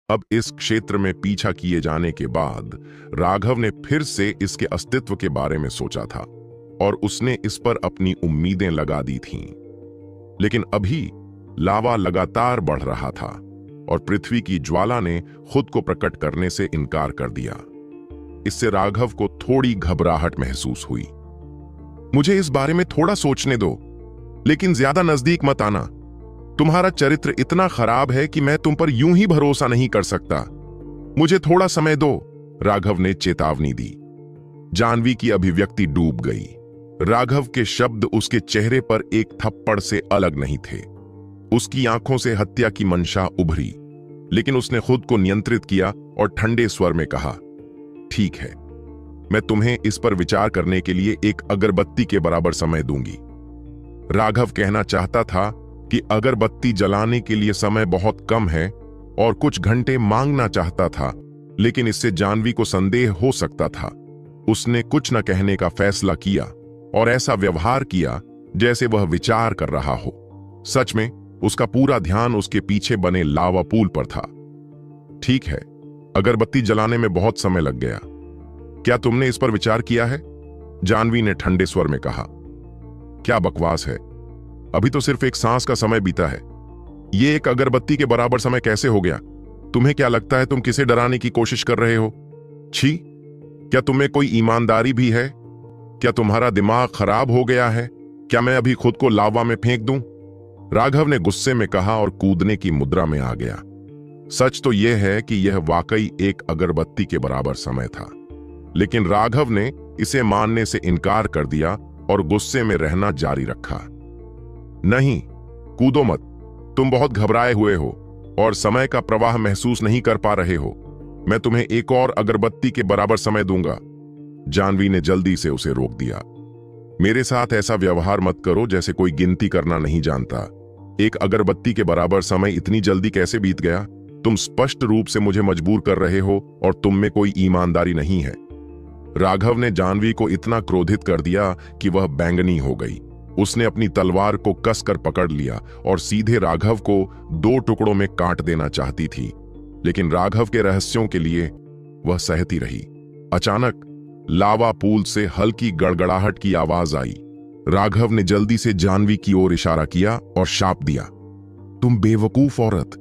अब इस क्षेत्र में पीछा किए जाने के बाद राघव ने फिर से इसके अस्तित्व के बारे में सोचा था और उसने इस पर अपनी उम्मीदें लगा दी थीं। लेकिन अभी लावा लगातार बढ़ रहा था और पृथ्वी की ज्वाला ने खुद को प्रकट करने से इनकार कर दिया। इससे राघव को थोड़ी घबराहट महसूस हुई। मुझे इस बारे में थोड़ा सोचने दो, लेकिन ज्यादा नजदीक मत आना। तुम्हारा चरित्र इतना खराब है कि मैं तुम पर यूं ही भरोसा नहीं कर सकता। मुझे थोड़ा समय दो, राघव ने चेतावनी दी। जाह्नवी की अभिव्यक्ति डूब गई। राघव के शब्द उसके चेहरे पर एक थप्पड़ से अलग नहीं थे। उसकी आंखों से हत्या की मंशा उभरी, लेकिन उसने खुद को नियंत्रित किया और ठंडे स्वर में कहा, ठीक है, मैं तुम्हें इस पर विचार करने के लिए एक अगरबत्ती के बराबर समय दूंगी। राघव कहना चाहता था कि अगरबत्ती जलाने के लिए समय बहुत कम है और कुछ घंटे मांगना चाहता था, लेकिन इससे जाह्नवी को संदेह हो सकता था। उसने कुछ न कहने का फैसला किया और ऐसा व्यवहार किया जैसे वह विचार कर रहा हो। सच में उसका पूरा ध्यान उसके पीछे बने लावा पूल पर था। ठीक है, अगरबत्ती जलाने में बहुत समय लग गया। क्या तुमने इस पर विचार किया है? जाह्नवी ने ठंडे स्वर में कहा। क्या बकवास है, अभी तो सिर्फ एक सांस का समय बीता है। ये एक अगरबत्ती के बराबर समय कैसे हो गया? तुम्हें क्या लगता है तुम किसे डराने की कोशिश कर रहे हो? छी, क्या तुम्हें कोई ईमानदारी भी है? क्या तुम्हारा दिमाग खराब हो गया है? क्या मैं अभी खुद को लावा में फेंक दूं? राघव ने गुस्से में कहा और कूदने की मुद्रा में आ गया। सच तो यह है कि यह वाकई एक अगरबत्ती के बराबर समय था, लेकिन राघव ने इसे मानने से इनकार कर दिया और गुस्से में रहना जारी रखा। नहीं, कूदो मत। तुम बहुत घबराए हुए हो और समय का प्रवाह महसूस नहीं कर पा रहे हो। मैं तुम्हें एक और अगरबत्ती के बराबर समय दूंगा। जाह्नवी ने जल्दी से उसे रोक दिया। मेरे साथ ऐसा व्यवहार मत करो जैसे कोई गिनती करना नहीं जानता। एक अगरबत्ती के बराबर समय इतनी जल्दी कैसे बीत गया? तुम स्पष्ट रूप से मुझे मजबूर कर रहे हो और तुम में कोई ईमानदारी नहीं है। राघव ने जाह्नवी को इतना क्रोधित कर दिया कि वह बैंगनी हो गई। उसने अपनी तलवार को कसकर पकड़ लिया और सीधे राघव को 2 टुकड़ों में काट देना चाहती थी, लेकिन राघव के रहस्यों के लिए वह सहती रही। अचानक लावा पूल से हल्की गड़गड़ाहट की आवाज आई। राघव ने जल्दी से जाह्नवी की ओर इशारा किया और शाप दिया, तुम बेवकूफ औरत,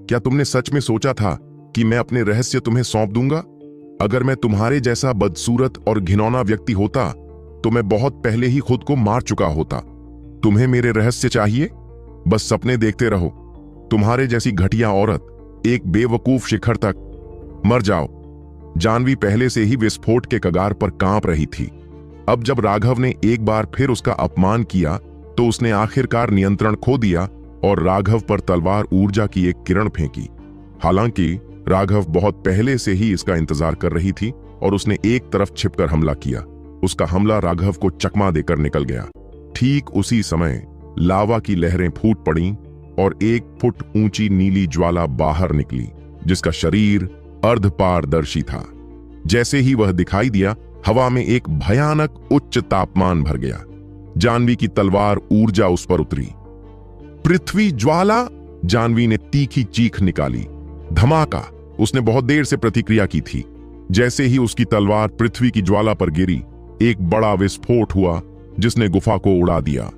क्या तुमने सच में सोचा था कि मैं अपने रहस्य तुम्हें सौंप दूंगा? अगर मैं तुम्हारे जैसा बदसूरत और घिनौना व्यक्ति होता तो मैं बहुत पहले ही खुद को मार चुका होता। तुम्हें मेरे रहस्य चाहिए? बस सपने देखते रहो। तुम्हारे जैसी घटिया औरत एक बेवकूफ शिखर तक मर जाओ। जाह्नवी पहले से ही विस्फोट के कगार पर कांप रही थी। अब जब राघव ने एक बार फिर उसका अपमान किया तो उसने आखिरकार नियंत्रण खो दिया और राघव पर तलवार ऊर्जा की एक किरण फेंकी। हालांकि राघव बहुत पहले से ही इसका इंतजार कर रही थी और उसने एक तरफ छिपकर हमला किया। उसका हमला राघव को चकमा देकर निकल गया। ठीक उसी समय लावा की लहरें फूट पड़ीं और 1 फुट ऊंची नीली ज्वाला बाहर निकली, जिसका शरीर अर्धपारदर्शी था। जैसे ही वह दिखाई दिया, हवा में एक भयानक उच्च तापमान भर गया। जाह्नवी की तलवार ऊर्जा उस पर उतरी। पृथ्वी ज्वाला! जाह्नवी ने तीखी चीख निकाली। धमाका! उसने बहुत देर से प्रतिक्रिया की थी। जैसे ही उसकी तलवार पृथ्वी की ज्वाला पर गिरी, एक बड़ा विस्फोट हुआ जिसने गुफा को उड़ा दिया।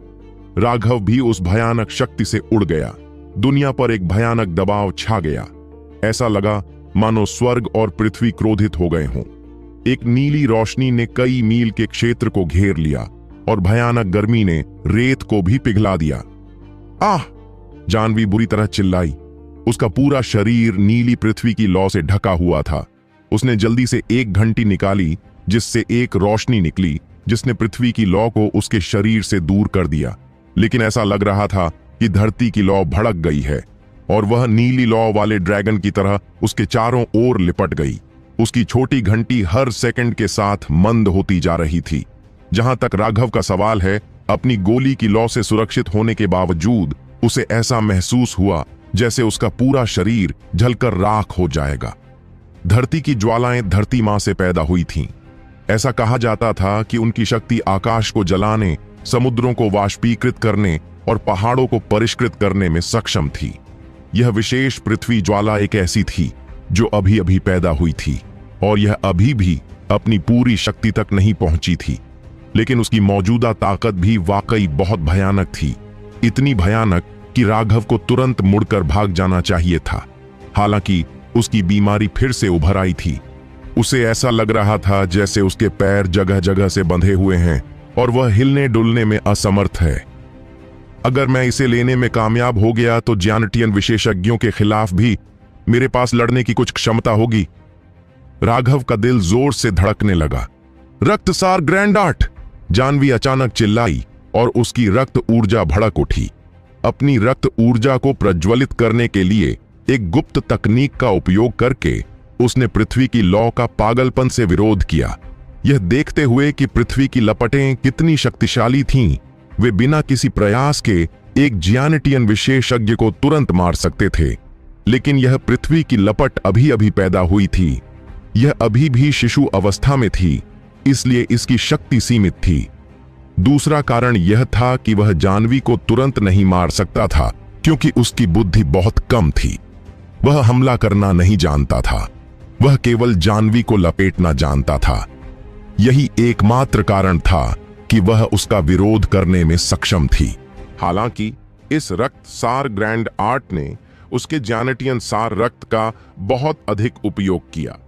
राघव भी उस भयानक शक्ति से उड़ गया। दुनिया पर एक भयानक दबाव छा गया। ऐसा लगा मानो स्वर्ग और पृथ्वी क्रोधित हो गए हों। एक नीली रोशनी ने कई मील के क्षेत्र को घेर लिया और भयानक गर्मी ने रेत को भी पिघला दिया। आह! जाह्नवी बुरी तरह चिल्लाई। उसका पूरा शरीर नीली पृथ्वी की लौ से ढका हुआ था। उसने जल्दी से एक घंटी निकाली, जिससे एक रोशनी निकली जिसने पृथ्वी की लौ को उसके शरीर से दूर कर दिया। लेकिन ऐसा लग रहा था कि धरती की लौ भड़क गई है और वह नीली लौ वाले ड्रैगन की तरह उसके चारों ओर लिपट गई। उसकी छोटी घंटी हर सेकंड के साथ मंद होती जा रही थी। जहां तक राघव का सवाल है, अपनी गोली की लौ से सुरक्षित होने के बावजूद उसे ऐसा महसूस हुआ जैसे उसका पूरा शरीर जलकर राख हो जाएगा। धरती की ज्वालाएं धरती मां से पैदा हुई थीं। ऐसा कहा जाता था कि उनकी शक्ति आकाश को जलाने, समुद्रों को वाष्पीकृत करने और पहाड़ों को परिष्कृत करने में सक्षम थी। यह विशेष पृथ्वी ज्वाला एक ऐसी थी जो अभी अभी पैदा हुई थी, और यह अभी भी अपनी पूरी शक्ति तक नहीं पहुंची थी। लेकिन उसकी मौजूदा ताकत भी वाकई बहुत भयानक थी, इतनी भयानक कि राघव को तुरंत मुड़कर भाग जाना चाहिए था। हालांकि उसकी बीमारी फिर से उभर आई थी। उसे ऐसा लग रहा था जैसे उसके पैर जगह जगह से बंधे हुए हैं और वह हिलने डुलने में असमर्थ है। अगर मैं इसे लेने में कामयाब हो गया तो ज्यानिटियन विशेषज्ञों के खिलाफ भी मेरे पास लड़ने की कुछ क्षमता होगी। राघव का दिल जोर से धड़कने लगा। रक्तसार ग्रैंड आर्ट! जानवी अचानक चिल्लाई और उसकी रक्त ऊर्जा भड़क उठी। अपनी रक्त ऊर्जा को प्रज्वलित करने के लिए एक गुप्त तकनीक का उपयोग करके उसने पृथ्वी की लौ का पागलपन से विरोध किया, यह देखते हुए कि पृथ्वी की लपटें कितनी शक्तिशाली थीं। वे बिना किसी प्रयास के एक ज्यानिटियन विशेषज्ञ को तुरंत मार सकते थे। लेकिन यह पृथ्वी की लपट अभी अभी पैदा हुई थी, यह अभी भी शिशु अवस्था में थी, इसलिए इसकी शक्ति सीमित थी। दूसरा कारण यह था कि वह जानवी को तुरंत नहीं मार सकता था, क्योंकि उसकी बुद्धि बहुत कम थी। वह हमला करना नहीं जानता था, वह केवल जानवी को लपेटना जानता था। यही एकमात्र कारण था कि वह उसका विरोध करने में सक्षम थी। हालांकि इस रक्त सार ग्रैंड आर्ट ने उसके ज्यानिटियन सार रक्त का बहुत अधिक उपयोग किया।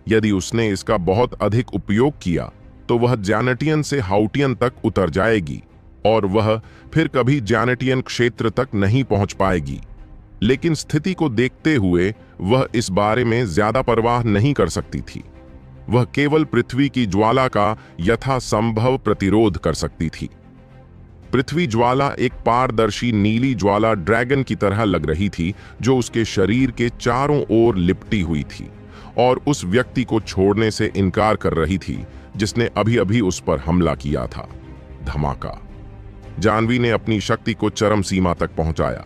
यदि उसने इसका बहुत अधिक उपयोग किया तो वह ज्यानिटियन से हाउटियन तक उतर जाएगी और वह फिर कभी ज्यानिटियन क्षेत्र तक नहीं पहुंच पाएगी। लेकिन स्थिति को देखते हुए वह इस बारे में ज्यादा परवाह नहीं कर सकती थी। वह केवल पृथ्वी की ज्वाला का यथासंभव प्रतिरोध कर सकती थी। पृथ्वी ज्वाला एक पारदर्शी नीली ज्वाला ड्रैगन की तरह लग रही थी, जो उसके शरीर के चारों ओर लिपटी हुई थी और उस व्यक्ति को छोड़ने से इनकार कर रही थी जिसने अभी अभी उस पर हमला किया था। धमाका! जानवी ने अपनी शक्ति को चरम सीमा तक पहुंचाया।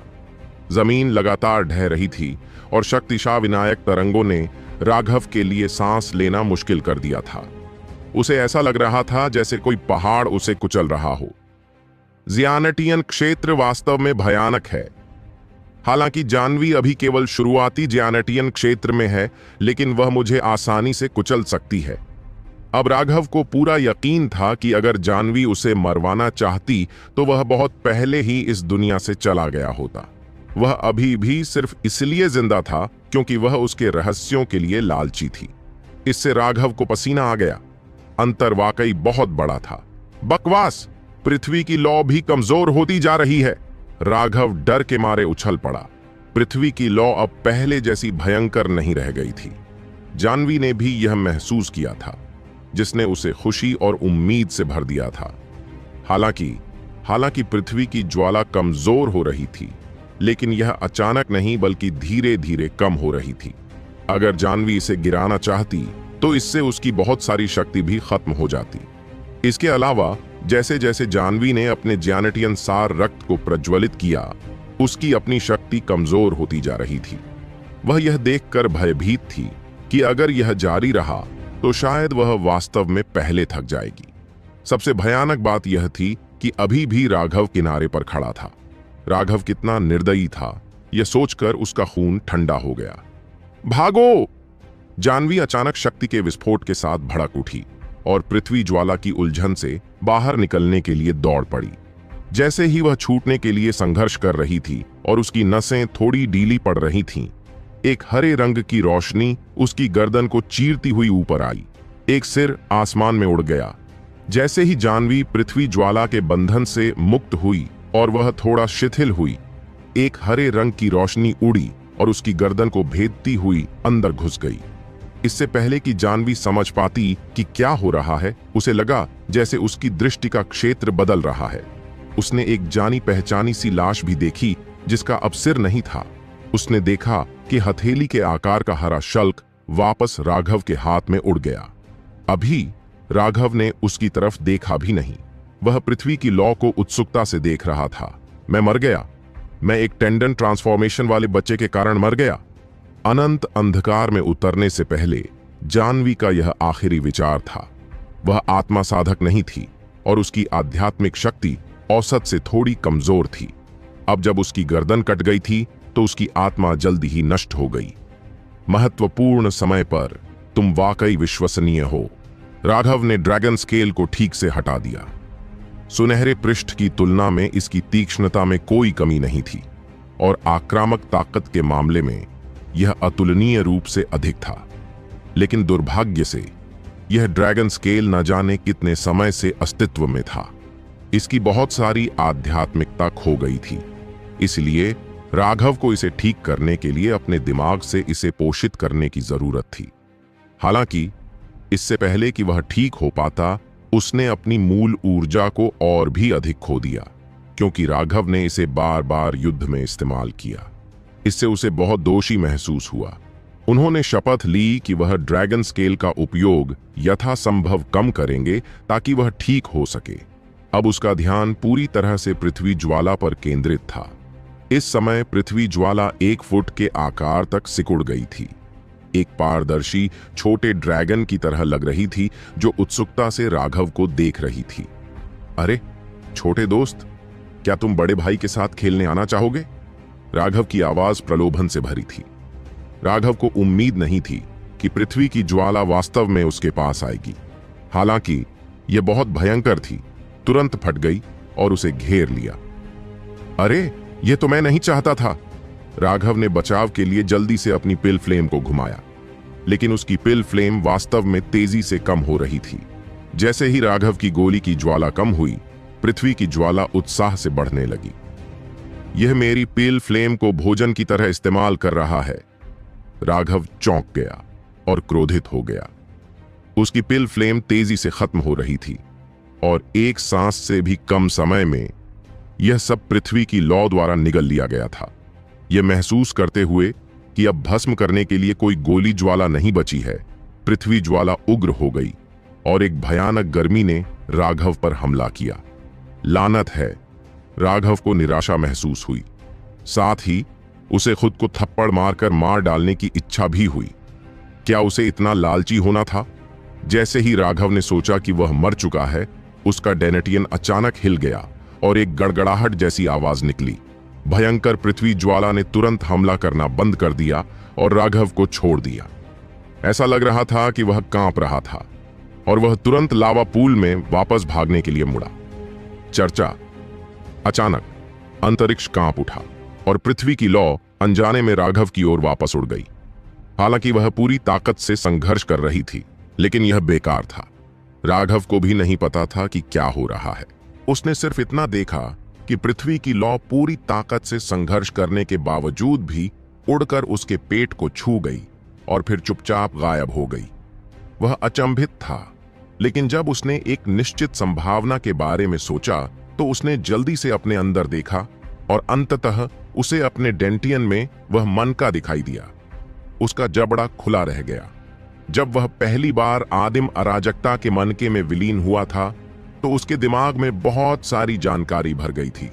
जमीन लगातार ढह रही थी और शक्तिशाली विनायक तरंगों ने राघव के लिए सांस लेना मुश्किल कर दिया था। उसे ऐसा लग रहा था जैसे कोई पहाड़ उसे कुचल रहा हो। ज्यानिटियन क्षेत्र वास्तव में भयानक है। हालांकि जानवी अभी केवल शुरुआती ज्यानिटियन क्षेत्र में है, लेकिन वह मुझे आसानी से कुचल सकती है। अब राघव को पूरा यकीन था कि अगर जानवी उसे मरवाना चाहती तो वह बहुत पहले ही इस दुनिया से चला गया होता। वह अभी भी सिर्फ इसलिए जिंदा था क्योंकि वह उसके रहस्यों के लिए लालची थी। इससे राघव को पसीना आ गया। अंतर वाकई बहुत बड़ा था। बकवास! पृथ्वी की लौ भी कमजोर होती जा रही है। राघव डर के मारे उछल पड़ा। पृथ्वी की लौ अब पहले जैसी भयंकर नहीं रह गई थी। जानवी ने भी यह महसूस किया था, जिसने उसे खुशी और उम्मीद से भर दिया था। हालांकि पृथ्वी की ज्वाला कमजोर हो रही थी, लेकिन यह अचानक नहीं बल्कि धीरे धीरे कम हो रही थी। अगर जानवी इसे गिराना चाहती तो इससे उसकी बहुत सारी शक्ति भी खत्म हो जाती। इसके अलावा जैसे जैसे जानवी ने अपने ज्यानिटियन सार रक्त को प्रज्वलित किया, उसकी अपनी शक्ति कमजोर होती जा रही थी। वह यह देखकर भयभीत थी कि अगर यह जारी रहा तो शायद वह वास्तव में पहले थक जाएगी। सबसे भयानक बात यह थी कि अभी भी राघव किनारे पर खड़ा था। राघव कितना निर्दयी था, यह सोचकर उसका खून ठंडा हो गया। भागो! जानवी अचानक शक्ति के विस्फोट के साथ भड़क उठी और पृथ्वी ज्वाला की उलझन से बाहर निकलने के लिए दौड़ पड़ी। जैसे ही वह छूटने के लिए संघर्ष कर रही थी और उसकी नसें थोड़ी ढीली पड़ रही थीं, एक हरे रंग की रोशनी उसकी गर्दन को चीरती हुई ऊपर आई। एक सिर आसमान में उड़ गया। जैसे ही जानवी पृथ्वी ज्वाला के बंधन से मुक्त हुई और वह थोड़ा शिथिल हुई, एक हरे रंग की रोशनी उड़ी और उसकी गर्दन को भेदती हुई अंदर घुस गई। इससे पहले कि जानवी समझ पाती कि क्या हो रहा है, उसे लगा जैसे उसकी दृष्टि का क्षेत्र बदल रहा है। उसने एक जानी पहचानी सी लाश भी देखी जिसका अब सिर नहीं था। उसने देखा कि हथेली के आकार का हरा शल्क वापस राघव के हाथ में उड़ गया। अभी राघव ने उसकी तरफ देखा भी नहीं। वह पृथ्वी की लौ को उत्सुकता से देख रहा था। मैं मर गया। मैं एक टेंडन ट्रांसफॉर्मेशन वाले बच्चे के कारण मर गया। अनंत अंधकार में उतरने से पहले जानवी का यह आखिरी विचार था। वह आत्मा साधक नहीं थी और उसकी आध्यात्मिक शक्ति औसत से थोड़ी कमजोर थी। अब जब उसकी गर्दन कट गई थी तो उसकी आत्मा जल्दी ही नष्ट हो गई। महत्वपूर्ण समय पर तुम वाकई विश्वसनीय हो। राघव ने ड्रैगन स्केल को ठीक से हटा दिया। सुनहरे पृष्ठ की तुलना में इसकी तीक्ष्णता में कोई कमी नहीं थी और आक्रामक ताकत के मामले में यह अतुलनीय रूप से अधिक था। लेकिन दुर्भाग्य से यह ड्रैगन स्केल न जाने कितने समय से अस्तित्व में था। इसकी बहुत सारी आध्यात्मिकता खो गई थी, इसलिए राघव को इसे ठीक करने के लिए अपने दिमाग से इसे पोषित करने की जरूरत थी। हालांकि इससे पहले कि वह ठीक हो पाता, उसने अपनी मूल ऊर्जा को और भी अधिक खो दिया, क्योंकि राघव ने इसे बार बार युद्ध में इस्तेमाल किया। इससे उसे बहुत दोषी महसूस हुआ। उन्होंने शपथ ली कि वह ड्रैगन स्केल का उपयोग यथासंभव कम करेंगे ताकि वह ठीक हो सके। अब उसका ध्यान पूरी तरह से पृथ्वी ज्वाला पर केंद्रित था। इस समय पृथ्वी ज्वाला 1 फुट के आकार तक सिकुड़ गई थी। एक पारदर्शी छोटे ड्रैगन की तरह लग रही थी जो उत्सुकता से राघव को देख रही थी। अरे छोटे दोस्त, क्या तुम बड़े भाई के साथ खेलने आना चाहोगे? राघव की आवाज प्रलोभन से भरी थी। राघव को उम्मीद नहीं थी कि पृथ्वी की ज्वाला वास्तव में उसके पास आएगी। हालांकि यह बहुत भयंकर थी, तुरंत फट गई और उसे घेर लिया। अरे यह तो मैं नहीं चाहता था। राघव ने बचाव के लिए जल्दी से अपनी पिल फ्लेम को घुमाया, लेकिन उसकी पिल फ्लेम वास्तव में तेजी से कम हो रही थी। जैसे ही राघव की गोली की ज्वाला कम हुई, पृथ्वी की ज्वाला उत्साह से बढ़ने लगी। यह मेरी पिल फ्लेम को भोजन की तरह इस्तेमाल कर रहा है। राघव चौंक गया और क्रोधित हो गया। उसकी पिल फ्लेम तेजी से खत्म हो रही थी और एक सांस से भी कम समय में यह सब पृथ्वी की लौ द्वारा निगल लिया गया था। यह महसूस करते हुए कि अब भस्म करने के लिए कोई गोली ज्वाला नहीं बची है, पृथ्वी ज्वाला उग्र हो गई और एक भयानक गर्मी ने राघव पर हमला किया। लानत है, राघव को निराशा महसूस हुई। साथ ही उसे खुद को थप्पड़ मारकर मार डालने की इच्छा भी हुई। क्या उसे इतना लालची होना था? जैसे ही राघव ने सोचा कि वह मर चुका है, उसका डेनेटियन अचानक हिल गया और एक गड़गड़ाहट जैसी आवाज निकली। भयंकर पृथ्वी ज्वाला ने तुरंत हमला करना बंद कर दिया और राघव को छोड़ दिया। ऐसा लग रहा था कि वह कांप रहा था और वह तुरंत लावा पूल में वापस भागने के लिए मुड़ा। चर्चा। अचानक अंतरिक्ष कांप उठा और पृथ्वी की लौ अनजाने में राघव की ओर वापस उड़ गई। हालांकि वह पूरी ताकत से संघर्ष कर रही थी, लेकिन यह बेकार था। राघव को भी नहीं पता था कि क्या हो रहा है। उसने सिर्फ इतना देखा कि पृथ्वी की लौ पूरी ताकत से संघर्ष करने के बावजूद भी उड़कर उसके पेट को छू गई और फिर चुपचाप गायब हो गई। वह अचंभित था, लेकिन जब उसने एक निश्चित संभावना के बारे में सोचा तो उसने जल्दी से अपने अंदर देखा और अंततः उसे अपने डेंटियन में वह मनका दिखाई दिया। उसका जबड़ा खुला रह गया। जब वह पहली बार आदिम अराजकता के मनके में विलीन हुआ था तो उसके दिमाग में बहुत सारी जानकारी भर गई थी।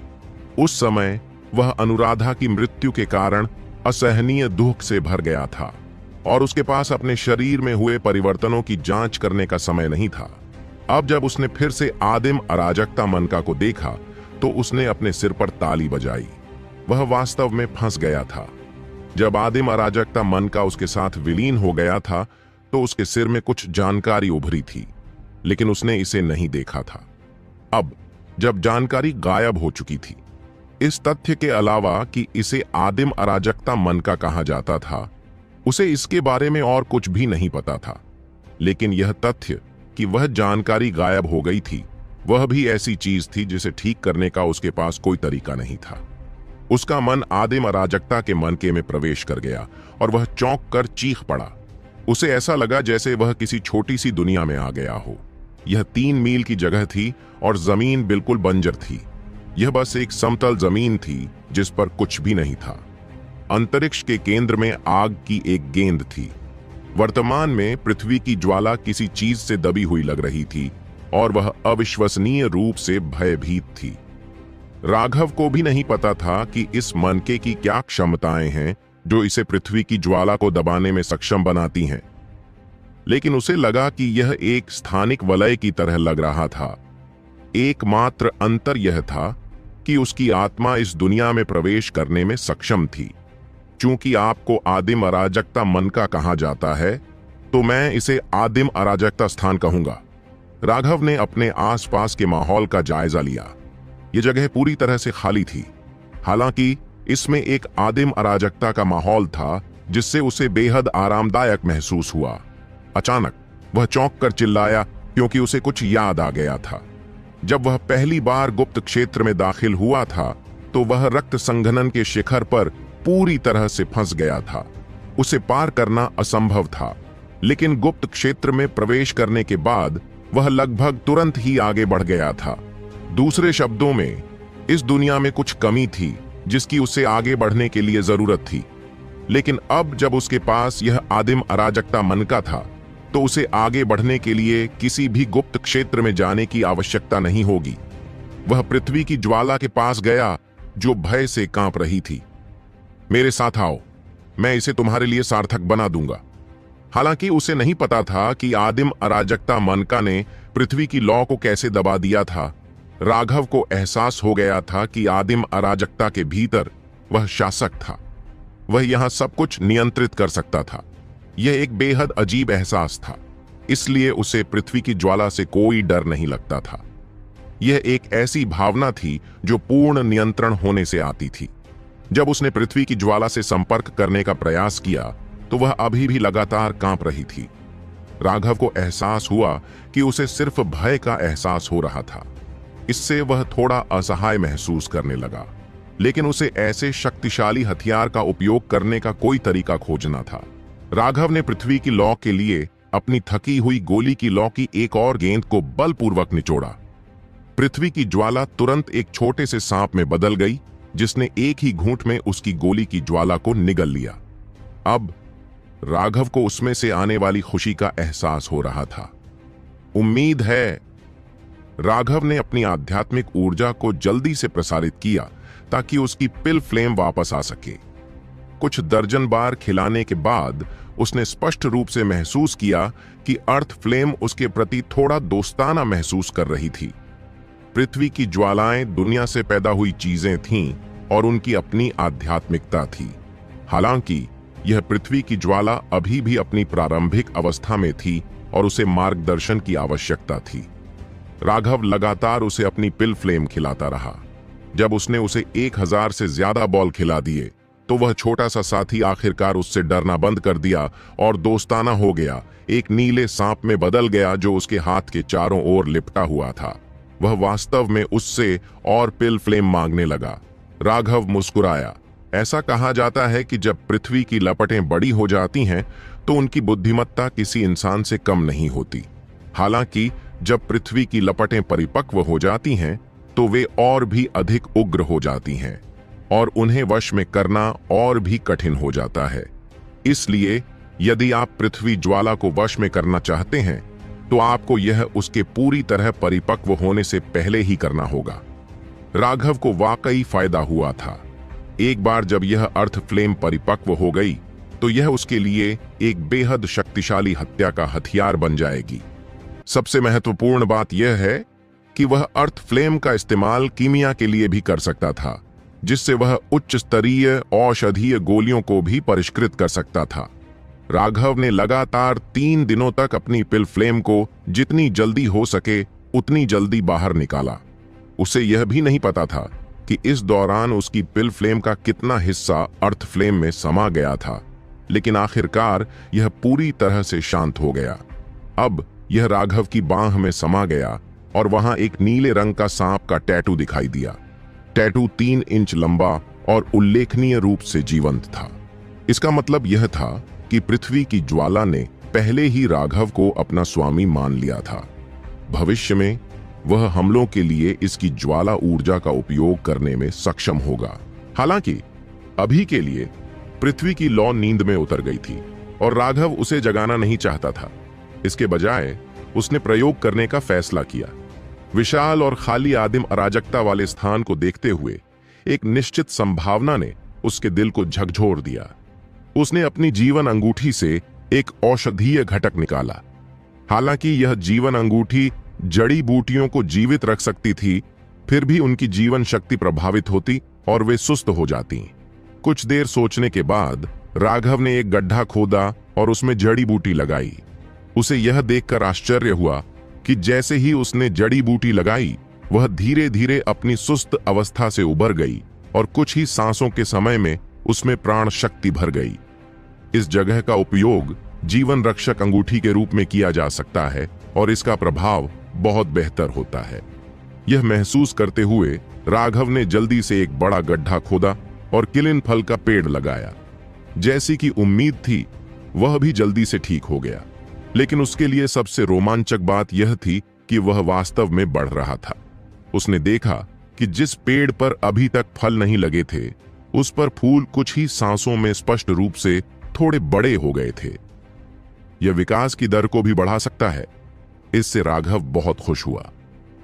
उस समय वह अनुराधा की मृत्यु के कारण असहनीय दुख से भर गया था और उसके पास अपने शरीर में हुए परिवर्तनों की जांच करने का समय नहीं था। अब जब उसने फिर से आदिम अराजकता मनका को देखा तो उसने अपने सिर पर ताली बजाई। वह वास्तव में फंस गया था। जब आदिम अराजकता मनका उसके साथ विलीन हो गया था तो उसके सिर में कुछ जानकारी उभरी थी, लेकिन उसने इसे नहीं देखा था। अब जब जानकारी गायब हो चुकी थी, इस तथ्य के अलावा कि इसे आदिम अराजकता मनका कहा जाता था, उसे इसके बारे में और कुछ भी नहीं पता था। लेकिन यह तथ्य कि वह जानकारी गायब हो गई थी, वह भी ऐसी चीज थी जिसे ठीक करने का उसके पास कोई तरीका नहीं था। उसका मन आदिम अराजकता के मनके में प्रवेश कर गया और वह चौंक कर चीख पड़ा। उसे ऐसा लगा जैसे वह किसी छोटी सी दुनिया में आ गया हो। यह 3 मील की जगह थी और जमीन बिल्कुल बंजर थी। यह बस एक समतल जमीन थी जिस पर कुछ भी नहीं था। अंतरिक्ष के केंद्र में आग की एक गेंद थी। वर्तमान में पृथ्वी की ज्वाला किसी चीज से दबी हुई लग रही थी और वह अविश्वसनीय रूप से भयभीत थी। राघव को भी नहीं पता था कि इस मनके की क्या क्षमताएं हैं जो इसे पृथ्वी की ज्वाला को दबाने में सक्षम बनाती हैं, लेकिन उसे लगा कि यह एक स्थानिक वलय की तरह लग रहा था। एकमात्र अंतर यह था कि उसकी आत्मा इस दुनिया में प्रवेश करने में सक्षम थी। चूंकि आपको आदिम अराजकता मन का कहा जाता है, तो मैं इसे आदिम अराजकता स्थान कहूंगा। राघव ने अपने आसपास के माहौल का जायजा लिया। यह जगह पूरी तरह से खाली थी, हालांकि इसमें एक आदिम अराजकता का माहौल था जिससे उसे बेहद आरामदायक महसूस हुआ। अचानक वह चौंक कर चिल्लाया क्योंकि उसे कुछ याद आ गया था। जब वह पहली बार गुप्त क्षेत्र में दाखिल हुआ था तो वह रक्त संघनन के शिखर पर पूरी तरह से फंस गया था। उसे पार करना असंभव था, लेकिन गुप्त क्षेत्र में प्रवेश करने के बाद वह लगभग तुरंत ही आगे बढ़ गया था। दूसरे शब्दों में, इस दुनिया में कुछ कमी थी जिसकी उसे आगे बढ़ने के लिए जरूरत थी। लेकिन अब जब उसके पास यह आदिम अराजकता मन का था, तो उसे आगे बढ़ने के लिए किसी भी गुप्त क्षेत्र में जाने की आवश्यकता नहीं होगी। वह पृथ्वी की ज्वाला के पास गया जो भय से कांप रही थी। मेरे साथ आओ, मैं इसे तुम्हारे लिए सार्थक बना दूंगा। हालांकि उसे नहीं पता था कि आदिम अराजकता मनका ने पृथ्वी की लौ को कैसे दबा दिया था। राघव को एहसास हो गया था कि आदिम अराजकता के भीतर वह शासक था। वह यहां सब कुछ नियंत्रित कर सकता था। यह एक बेहद अजीब एहसास था, इसलिए उसे पृथ्वी की ज्वाला से कोई डर नहीं लगता था। यह एक ऐसी भावना थी जो पूर्ण नियंत्रण होने से आती थी। जब उसने पृथ्वी की ज्वाला से संपर्क करने का प्रयास किया तो वह अभी भी लगातार कांप रही थी। राघव को एहसास हुआ कि उसे सिर्फ भय का एहसास हो रहा था। इससे वह थोड़ा असहाय महसूस करने लगा, लेकिन उसे ऐसे शक्तिशाली हथियार का उपयोग करने का कोई तरीका खोजना था। राघव ने पृथ्वी की लौ के लिए अपनी थकी हुई गोली की लौ की एक और गेंद को बलपूर्वक निचोड़ा। पृथ्वी की ज्वाला तुरंत एक छोटे से सांप में बदल गई, जिसने एक ही घूंट में उसकी गोली की ज्वाला को निगल लिया। अब राघव को उसमें से आने वाली खुशी का एहसास हो रहा था। उम्मीद है। राघव ने अपनी आध्यात्मिक ऊर्जा को जल्दी से प्रसारित किया ताकि उसकी पिल फ्लेम वापस आ सके। कुछ दर्जन बार खिलाने के बाद उसने स्पष्ट रूप से महसूस किया कि अर्थ फ्लेम उसके प्रति थोड़ा दोस्ताना महसूस कर रही थी। पृथ्वी की ज्वालाएं दुनिया से पैदा हुई चीजें थीं और उनकी अपनी आध्यात्मिकता थी। हालांकि यह पृथ्वी की ज्वाला अभी भी अपनी प्रारंभिक अवस्था में थी और उसे मार्गदर्शन की आवश्यकता थी। राघव लगातार उसे अपनी पिल फ्लेम खिलाता रहा। जब उसने उसे 1000 से ज्यादा बॉल खिला दिए तो वह छोटा सा साथी आखिरकार उससे डरना बंद कर दिया और दोस्ताना हो गया। एक नीले सांप में बदल गया जो उसके हाथ के चारों ओर लिपटा हुआ था। वह वास्तव में उससे और पिल फ्लेम मांगने लगा। राघव मुस्कुराया। ऐसा कहा जाता है कि जब पृथ्वी की लपटें बड़ी हो जाती हैं तो उनकी बुद्धिमत्ता किसी इंसान से कम नहीं होती। हालांकि जब पृथ्वी की लपटें परिपक्व हो जाती हैं तो वे और भी अधिक उग्र हो जाती हैं और उन्हें वश में करना और भी कठिन हो जाता है। इसलिए यदि आप पृथ्वी ज्वाला को वश में करना चाहते हैं तो आपको यह उसके पूरी तरह परिपक्व होने से पहले ही करना होगा। राघव को वाकई फायदा हुआ था। एक बार जब यह अर्थ फ्लेम परिपक्व हो गई तो यह उसके लिए एक बेहद शक्तिशाली हत्या का हथियार बन जाएगी। सबसे महत्वपूर्ण बात यह है कि वह अर्थ फ्लेम का इस्तेमाल कीमिया के लिए भी कर सकता था, जिससे वह उच्च स्तरीय औषधीय गोलियों को भी परिष्कृत कर सकता था। राघव ने लगातार 3 दिनों तक अपनी पिल फ्लेम को जितनी जल्दी हो सके उतनी जल्दी बाहर निकाला। उसे यह भी नहीं पता था कि इस दौरान उसकी पिल फ्लेम का कितना हिस्सा अर्थ फ्लेम में समा गया था, लेकिन आखिरकार यह पूरी तरह से शांत हो गया। अब यह राघव की बांह में समा गया और वहां एक नीले रंग का सांप का टैटू दिखाई दिया। टैटू 3 इंच लंबा और उल्लेखनीय रूप से जीवंत था। इसका मतलब यह था कि पृथ्वी की ज्वाला ने पहले ही राघव को अपना स्वामी मान लिया था। भविष्य में वह हमलों के लिए इसकी ज्वाला ऊर्जा का उपयोग करने में सक्षम होगा। हालांकि अभी के लिए पृथ्वी की लौ नींद में उतर गई थी और राघव उसे जगाना नहीं चाहता था। इसके बजाय उसने प्रयोग करने का फैसला किया। विशाल और खाली आदिम अराजकता वाले स्थान को देखते हुए एक निश्चित संभावना ने उसके दिल को झकझोर दिया। उसने अपनी जीवन अंगूठी से एक औषधीय घटक निकाला। हालांकि यह जीवन अंगूठी जड़ी बूटियों को जीवित रख सकती थी, फिर भी उनकी जीवन शक्ति प्रभावित होती और वे सुस्त हो जाती। कुछ देर सोचने के बाद राघव ने एक गड्ढा खोदा और उसमें जड़ी बूटी लगाई। उसे यह देखकर आश्चर्य हुआ कि जैसे ही उसने जड़ी बूटी लगाई, वह धीरे धीरे अपनी सुस्त अवस्था से उबर गई और कुछ ही सांसों के समय में उसमें प्राण शक्ति भर गई। इस जगह का उपयोग जीवन रक्षक अंगूठी के रूप में किया जा सकता है और इसका प्रभाव बहुत बेहतर होता है। यह महसूस करते हुए राघव ने जल्दी से एक बड़ा गड्ढा खोदा और किलिन फल का पेड़ लगाया। जैसी कि उम्मीद थी, वह भी जल्दी से ठीक हो गया। लेकिन उसके लिए सबसे रोमांचक बात यह थी कि वह वास्तव में बढ़ रहा था। उसने देखा कि जिस पेड़ पर अभी तक फल नहीं लगे थे, उस पर फूल कुछ ही सांसों में स्पष्ट रूप से थोड़े बड़े हो गए थे। यह विकास की दर को भी बढ़ा सकता है। इससे राघव बहुत खुश हुआ।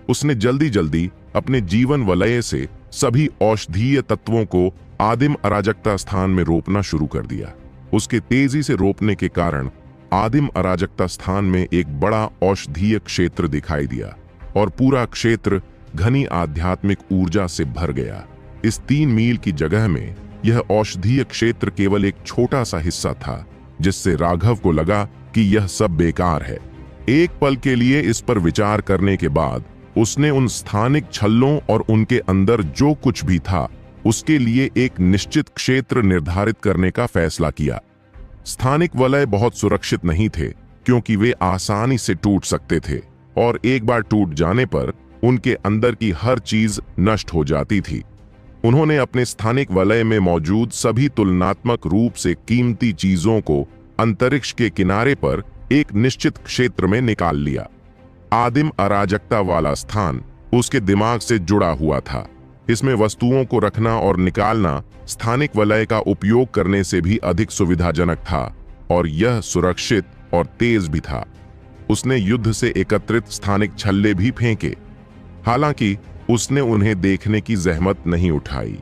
उसने जल्दी जल्दी अपने जीवन वलय से सभी औषधीय तत्वों को आदिम अराजकता स्थान में रोपना शुरू कर दिया। उसके तेजी से रोपने के कारण आदिम अराजकता स्थान में एक बड़ा औषधीय क्षेत्र दिखाई दिया और पूरा क्षेत्र घनी आध्यात्मिक ऊर्जा से भर गया। इस 3 मील की जगह में यह औषधीय क्षेत्र केवल एक छोटा सा हिस्सा था, जिससे राघव को लगा कि यह सब बेकार है। एक पल के लिए इस पर विचार करने के बाद उसने उन स्थानिक छल्लों और उनके अंदर जो कुछ भी था उसके लिए एक निश्चित क्षेत्र निर्धारित करने का फैसला किया। स्थानिक वलय बहुत सुरक्षित नहीं थे क्योंकि वे आसानी से टूट सकते थे और एक बार टूट जाने पर उनके अंदर की हर चीज नष्ट हो जाती थी। उन्होंने अपने स्थानिक वलय में मौजूद सभी तुलनात्मक रूप से कीमती चीजों को अंतरिक्ष के किनारे पर एक निश्चित क्षेत्र में निकाल लिया। आदिम अराजकता वाला स्थान उसके दिमाग से जुड़ा हुआ था। इसमें वस्तुओं को रखना और निकालना स्थानिक वलय का उपयोग करने से भी अधिक सुविधाजनक था और यह सुरक्षित और तेज भी था। उसने युद्ध से एकत्रित स्थानिक छल्ले भी फेंके, हालांकि उसने उन्हें देखने की जहमत नहीं उठाई।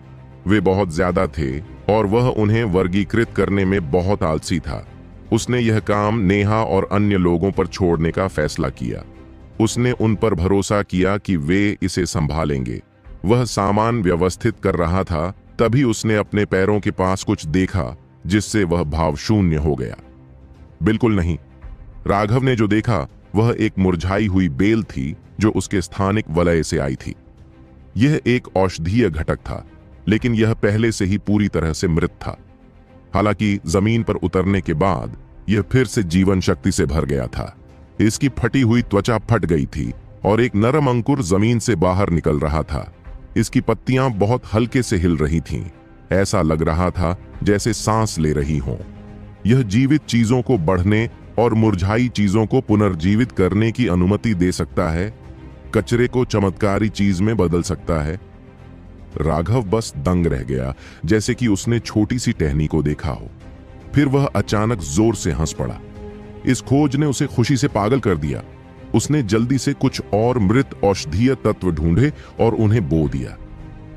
वे बहुत ज्यादा थे और वह उन्हें वर्गीकृत करने में बहुत आलसी था। उसने यह काम नेहा और अन्य लोगों पर छोड़ने का फैसला किया। उसने उन पर भरोसा किया कि वे इसे संभालेंगे। वह सामान व्यवस्थित कर रहा था, तभी उसने अपने पैरों के पास कुछ देखा जिससे वह भावशून्य हो गया। बिल्कुल नहीं, राघव ने जो देखा वह एक मुरझाई हुई बेल थी जो उसके स्थानिक वलय से आई थी। यह एक औषधीय घटक था, लेकिन यह पहले से ही पूरी तरह से मृत था। हालांकि जमीन पर उतरने के बाद यह फिर से जीवन शक्ति से भर गया था। इसकी फटी हुई त्वचा फट गई थी और एक नरम अंकुर जमीन से बाहर निकल रहा था। इसकी पत्तियां बहुत हल्के से हिल रही थीं। ऐसा लग रहा था जैसे सांस ले रही हों। यह जीवित चीजों को बढ़ने और मुरझाई चीजों को पुनर्जीवित करने की अनुमति दे सकता है, कचरे को चमत्कारी चीज में बदल सकता है। राघव बस दंग रह गया, जैसे कि उसने छोटी सी टहनी को देखा हो। फिर वह अचानक जोर से हंस पड़ा। इस खोज ने उसे खुशी से पागल कर दिया। उसने जल्दी से कुछ और मृत औषधीय तत्व ढूंढे और उन्हें बो दिया।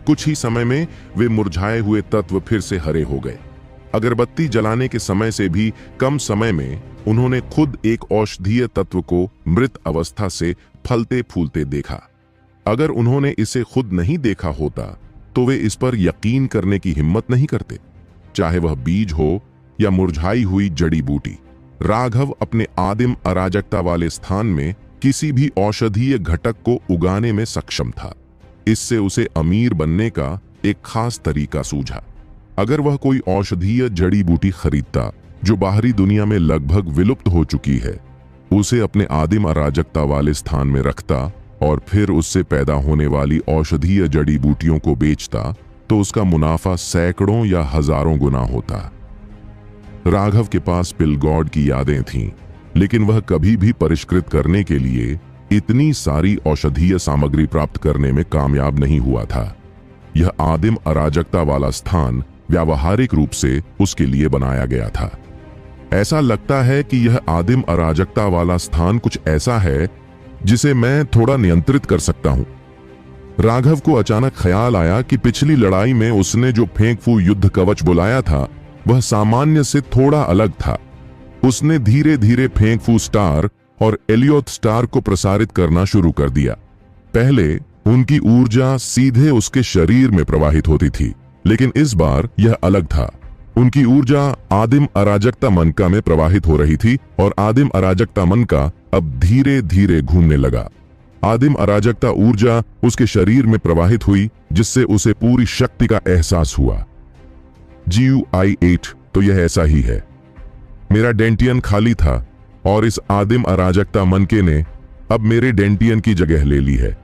कुछ ही समय में वे मुरझाए हुए तत्व फिर से हरे हो गए। अगरबत्ती जलाने के समय से भी कम समय में उन्होंने खुद एक औषधीय तत्व को मृत अवस्था से फलते फूलते देखा। अगर उन्होंने इसे खुद नहीं देखा होता तो वे इस पर यकीन करने की हिम्मत नहीं करते, चाहे वह बीज हो या मुरझाई हुई जड़ी बूटी। राघव अपने आदिम अराजकता वाले स्थान में किसी भी औषधीय घटक को उगाने में सक्षम था। इससे उसे अमीर बनने का एक खास तरीका सूझा। अगर वह कोई औषधीय जड़ी बूटी खरीदता जो बाहरी दुनिया में लगभग विलुप्त हो चुकी है, उसे अपने आदिम अराजकता वाले स्थान में रखता और फिर उससे पैदा होने वाली औषधीय जड़ी बूटियों को बेचता, तो उसका मुनाफा सैकड़ों या हजारों गुना होता। राघव के पास पिलगॉड की यादें थीं, लेकिन वह कभी भी परिष्कृत करने के लिए इतनी सारी औषधीय सामग्री प्राप्त करने में कामयाब नहीं हुआ था। यह आदिम अराजकता वाला स्थान व्यावहारिक रूप से उसके लिए बनाया गया था। ऐसा लगता है कि यह आदिम अराजकता वाला स्थान कुछ ऐसा है जिसे मैं थोड़ा नियंत्रित कर सकता हूं। राघव को अचानक ख्याल आया कि पिछली लड़ाई में उसने जो फेंकफू युद्ध कवच बुलाया था वह सामान्य से थोड़ा अलग था। उसने धीरे धीरे फेंकफू स्टार और एलियोथ स्टार को प्रसारित करना शुरू कर दिया। पहले उनकी ऊर्जा सीधे उसके शरीर में प्रवाहित होती थी, लेकिन अब वे लेकिन इस बार यह अलग था। उनकी ऊर्जा आदिम अराजकता मनका में प्रवाहित हो रही थी और आदिम अराजकता मनका अब धीरे धीरे घूमने लगा। आदिम अराजकता ऊर्जा उसके शरीर में प्रवाहित हुई, जिससे उसे पूरी शक्ति का एहसास हुआ। GUI-8 तो यह ऐसा ही है। मेरा डेंटियन खाली था और इस आदिम अराजकता मनके ने अब मेरे डेंटियन की जगह ले ली है।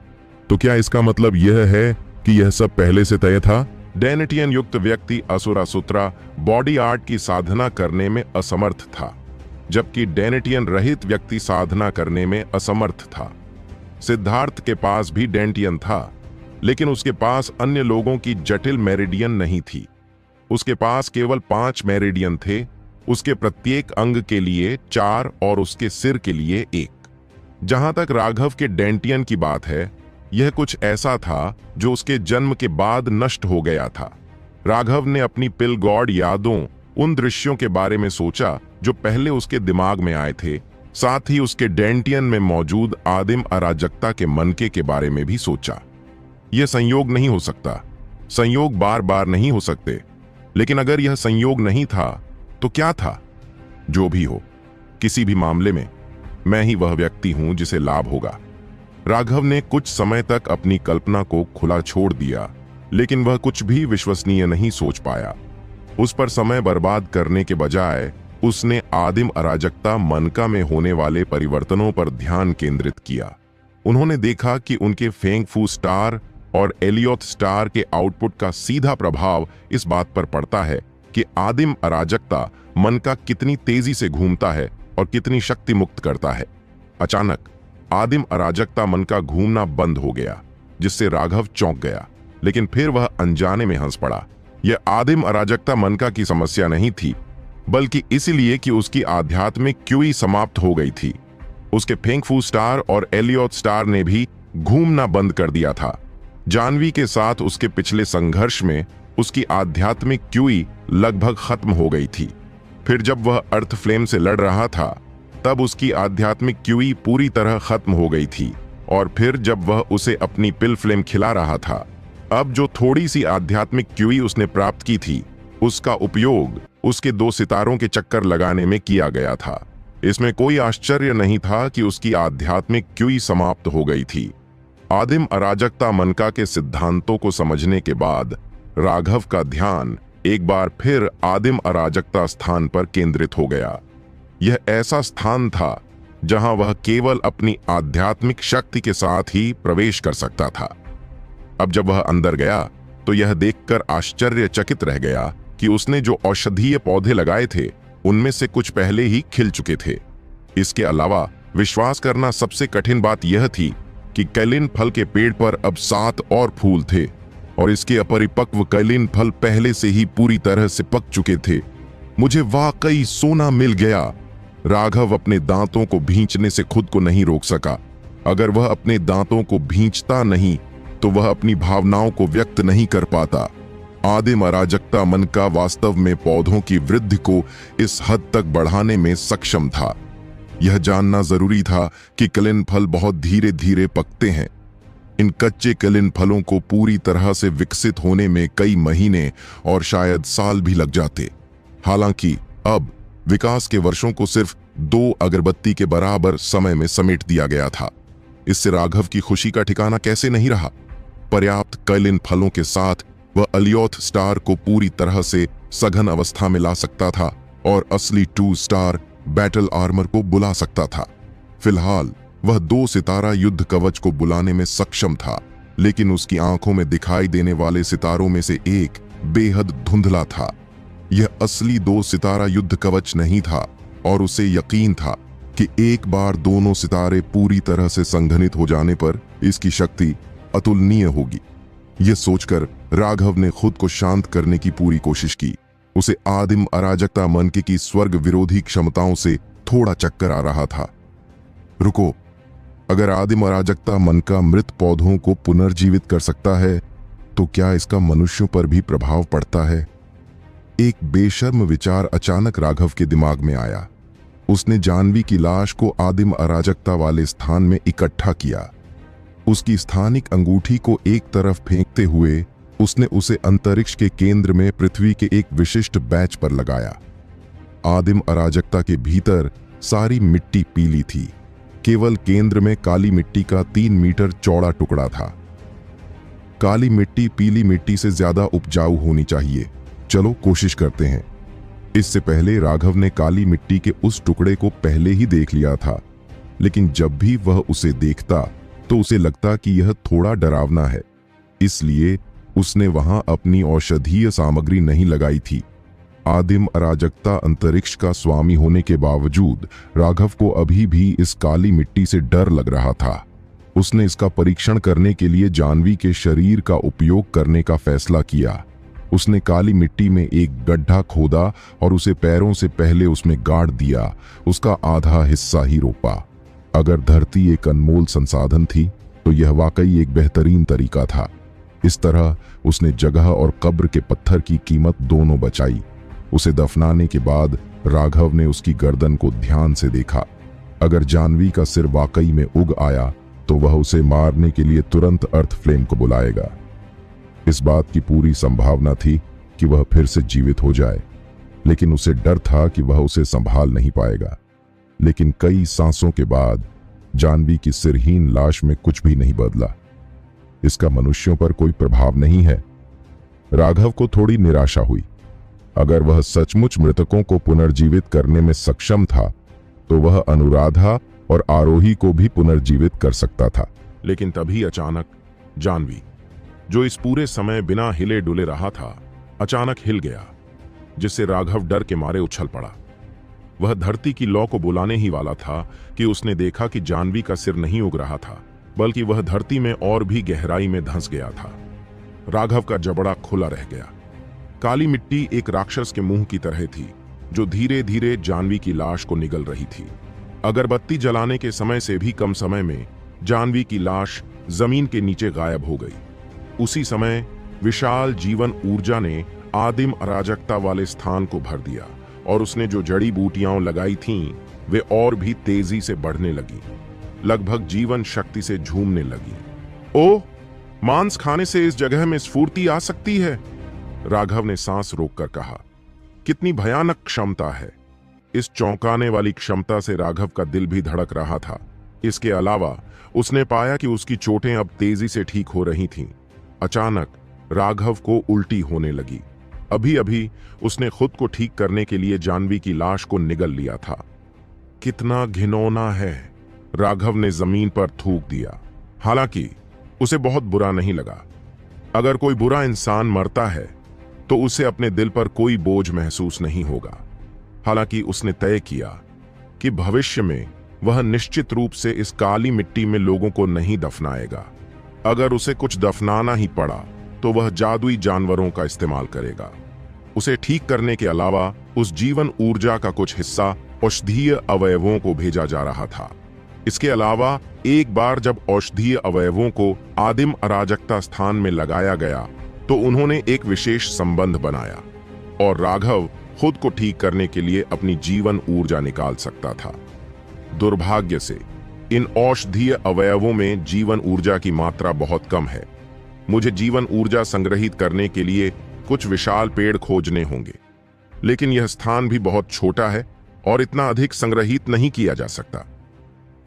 तो क्या इसका मतलब यह है कि यह सब पहले से तय था? डेनेटियन युक्त व्यक्ति असुरा सुत्रा बॉडी आर्ट की साधना करने में असमर्थ था, जबकि डेनेटियन रहित व्यक्ति साधना करने में असमर्थ था। सिद्धार्थ के पास भी डेंटियन था, लेकिन उसके पास अन्य लोगों की जटिल मेरिडियन नहीं थी। उसके पास केवल 5 मेरिडियन थे, उसके प्रत्येक अंग के लिए 4 और उसके सिर के लिए 1। जहां तक राघव के डेंटियन की बात है, यह कुछ ऐसा था जो उसके जन्म के बाद नष्ट हो गया था। राघव ने अपनी पिल गॉड यादों, उन दृश्यों के बारे में सोचा जो पहले उसके दिमाग में आए थे। साथ ही उसके डेंटियन में मौजूद आदिम अराजकता के मनके के बारे में भी सोचा। यह संयोग नहीं हो सकता, संयोग बार बार नहीं हो सकते। लेकिन अगर यह संयोग नहीं था तो क्या था? जो भी हो, किसी भी मामले में मैं ही वह व्यक्ति हूं जिसे लाभ होगा। राघव ने कुछ समय तक अपनी कल्पना को खुला छोड़ दिया, लेकिन वह कुछ भी विश्वसनीय नहीं सोच पाया। उस पर समय बर्बाद करने के बजाय उसने आदिम अराजकता मनका में होने वाले परिवर्तनों पर ध्यान केंद्रित किया। उन्होंने देखा कि उनके फेंग फू स्टार और एलियोथ स्टार के आउटपुट का सीधा प्रभाव इस बात पर पड़ता है कि आदिम अराजकता मनका कितनी तेजी से घूमता है और कितनी शक्ति मुक्त करता है। अचानक आदिम अराजकता मनका घूमना बंद हो गया, जिससे राघव चौंक गया, लेकिन फिर वह अनजाने में हंस पड़ा। यह आदिम अराजकता मनका की समस्या नहीं थी, बल्कि इसलिए कि उसकी आध्यात्मिक क्यूई समाप्त हो गई थी। उसके फेंगफू स्टार और एलियोथ स्टार ने भी घूमना बंद कर दिया था। जानवी के साथ उसके पिछले संघर्ष में उसकी आध्यात्मिक क्यूई लगभग खत्म हो गई थी। फिर जब वह अर्थ फ्लेम से लड़ रहा था, तब उसकी आध्यात्मिक क्यूई पूरी तरह खत्म हो गई थी। और फिर जब वह उसे अपनी पिल फ्लेम खिला रहा था, अब जो थोड़ी सी आध्यात्मिक क्यूई उसने प्राप्त की थी, उसका उपयोग उसके 2 सितारों के चक्कर लगाने में किया गया था। इसमें कोई आश्चर्य नहीं था कि उसकी आध्यात्मिक क्यूई समाप्त हो गई थी। आदिम अराजकता मनका के सिद्धांतों को समझने के बाद राघव का ध्यान एक बार फिर आदिम अराजकता स्थान पर केंद्रित हो गया। यह ऐसा स्थान था जहां वह केवल अपनी आध्यात्मिक शक्ति के साथ ही प्रवेश कर सकता था। अब जब वह अंदर गया तो यह देखकर आश्चर्यचकित रह गया कि उसने जो औषधीय पौधे लगाए थे, उनमें से कुछ पहले ही खिल चुके थे। इसके अलावा विश्वास करना सबसे कठिन बात यह थी कि कैलिन फल के पेड़ पर अब 7 और फूल थे और इसके अपरिपक्व कैलिन फल पहले से ही पूरी तरह से पक चुके थे। मुझे वाकई सोना मिल गया। राघव अपने दांतों को भींचने से खुद को नहीं रोक सका। अगर वह अपने दांतों को भींचता नहीं तो वह अपनी भावनाओं को व्यक्त नहीं कर पाता। आदिम अराजकता मनका वास्तव में पौधों की वृद्धि को इस हद तक बढ़ाने में सक्षम था। यह जानना जरूरी था कि कैलिन फल बहुत धीरे धीरे पकते हैं। इन कच्चे कैलिन फलों को पूरी तरह से विकसित होने में कई महीने और शायद साल भी लग जाते। हालांकि अब विकास के वर्षों को सिर्फ 2 अगरबत्ती के बराबर समय में समेट दिया गया था। इससे राघव की खुशी का ठिकाना कैसे नहीं रहा। पर्याप्त कैलिन फलों के साथ वह एलियोथ स्टार को पूरी तरह से सघन अवस्था में ला सकता था और असली 2 स्टार बैटल आर्मर को बुला सकता था। फिलहाल वह 2 सितारा युद्ध कवच को बुलाने में सक्षम था, लेकिन उसकी आंखों में दिखाई देने वाले सितारों में से एक बेहद धुंधला था। यह असली 2 सितारा युद्ध कवच नहीं था और उसे यकीन था कि एक बार दोनों सितारे पूरी तरह से संघनित हो जाने पर इसकी शक्ति अतुलनीय होगी। यह सोचकर राघव ने खुद को शांत करने की पूरी कोशिश की। उसे आदिम अराजकता मनके की स्वर्ग विरोधी क्षमताओं से थोड़ा चक्कर आ रहा था। रुको, अगर आदिम अराजकता मनका मृत पौधों को पुनर्जीवित कर सकता है तो क्या इसका मनुष्यों पर भी प्रभाव पड़ता है? एक बेशर्म विचार अचानक राघव के दिमाग में आया। उसने जानवी की लाश को आदिम अराजकता वाले स्थान में इकट्ठा किया। उसकी स्थानिक अंगूठी को एक तरफ फेंकते हुए उसने उसे अंतरिक्ष के केंद्र में पृथ्वी के एक विशिष्ट बैच पर लगाया। आदिम अराजकता के भीतर सारी मिट्टी पीली थी। केवल केंद्र में काली मिट्टी का 3 मीटर चौड़ा टुकड़ा था। काली मिट्टी पीली मिट्टी से ज्यादा उपजाऊ होनी चाहिए, चलो कोशिश करते हैं। इससे पहले राघव ने काली मिट्टी के उस टुकड़े को पहले ही देख लिया था, लेकिन जब भी वह उसे देखता तो उसे लगता कि यह थोड़ा डरावना है। इसलिए उसने वहां अपनी औषधीय सामग्री नहीं लगाई थी। आदिम अराजकता अंतरिक्ष का स्वामी होने के बावजूद राघव को अभी भी इस काली मिट्टी से डर लग रहा था। उसने इसका परीक्षण करने के लिए जाह्नवी के शरीर का उपयोग करने का फैसला किया। उसने काली मिट्टी में एक गड्ढा खोदा और उसे पैरों से पहले उसमें गाड़ दिया। उसका आधा हिस्सा ही रोपा। अगर धरती एक अनमोल संसाधन थी तो यह वाकई एक बेहतरीन तरीका था। इस तरह उसने जगह और कब्र के पत्थर की कीमत दोनों बचाई। उसे दफनाने के बाद राघव ने उसकी गर्दन को ध्यान से देखा। अगर जाह्नवी का सिर वाकई में उग आया तो वह उसे मारने के लिए तुरंत अर्थ फ्लेम को बुलाएगा। इस बात की पूरी संभावना थी कि वह फिर से जीवित हो जाए, लेकिन उसे डर था कि वह उसे संभाल नहीं पाएगा। लेकिन कई सांसों के बाद जाह्नवी की सिरहीन लाश में कुछ भी नहीं बदला। इसका मनुष्यों पर कोई प्रभाव नहीं है। राघव को थोड़ी निराशा हुई। अगर वह सचमुच मृतकों को पुनर्जीवित करने में सक्षम था तो वह अनुराधा और आरोही को भी पुनर्जीवित कर सकता था। लेकिन तभी अचानक जाह्नवी, जो इस पूरे समय बिना हिले डुले रहा था, अचानक हिल गया, जिससे राघव डर के मारे उछल पड़ा। वह धरती की लौ को बुलाने ही वाला था कि उसने देखा कि जाह्नवी का सिर नहीं उग रहा था, बल्कि वह धरती में और भी गहराई में धंस गया था। राघव का जबड़ा खुला रह गया। काली मिट्टी एक राक्षस के मुंह की तरह थी, जो धीरे धीरे जाह्नवी की लाश को निगल रही थी। अगरबत्ती जलाने के समय से भी कम समय में जाह्नवी की लाश जमीन के नीचे गायब हो गई। उसी समय विशाल जीवन ऊर्जा ने आदिम अराजकता वाले स्थान को भर दिया और उसने जो जड़ी बूटियां लगाई थीं, वे और भी तेजी से बढ़ने लगी, लगभग जीवन शक्ति से झूमने लगी। ओह, मांस खाने से इस जगह में स्फूर्ति आ सकती है, राघव ने सांस रोककर कहा। कितनी भयानक क्षमता है। इस चौंकाने वाली क्षमता से राघव का दिल भी धड़क रहा था। इसके अलावा उसने पाया कि उसकी चोटें अब तेजी से ठीक हो रही थीं। अचानक राघव को उल्टी होने लगी। अभी अभी उसने खुद को ठीक करने के लिए जाह्नवी की लाश को निगल लिया था। कितना घिनौना है, राघव ने जमीन पर थूक दिया। हालांकि उसे बहुत बुरा नहीं लगा। अगर कोई बुरा इंसान मरता है तो उसे अपने दिल पर कोई बोझ महसूस नहीं होगा। हालांकि उसने तय किया कि भविष्य में वह निश्चित रूप से इस काली मिट्टी में लोगों को नहीं दफनाएगा। अगर उसे कुछ दफनाना ही पड़ा तो वह जादुई जानवरों का इस्तेमाल करेगा। उसे ठीक करने के अलावा उस जीवन ऊर्जा का कुछ हिस्सा औषधीय अवयवों को भेजा जा रहा था। इसके अलावा एक बार जब औषधीय अवयवों को आदिम अराजकता स्थान में लगाया गया तो उन्होंने एक विशेष संबंध बनाया और राघव खुद को ठीक करने के लिए अपनी जीवन ऊर्जा निकाल सकता था। दुर्भाग्य से इन औषधीय अवयवों में जीवन ऊर्जा की मात्रा बहुत कम है। मुझे जीवन ऊर्जा संग्रहित करने के लिए कुछ विशाल पेड़ खोजने होंगे, लेकिन यह स्थान भी बहुत छोटा है और इतना अधिक संग्रहित नहीं किया जा सकता।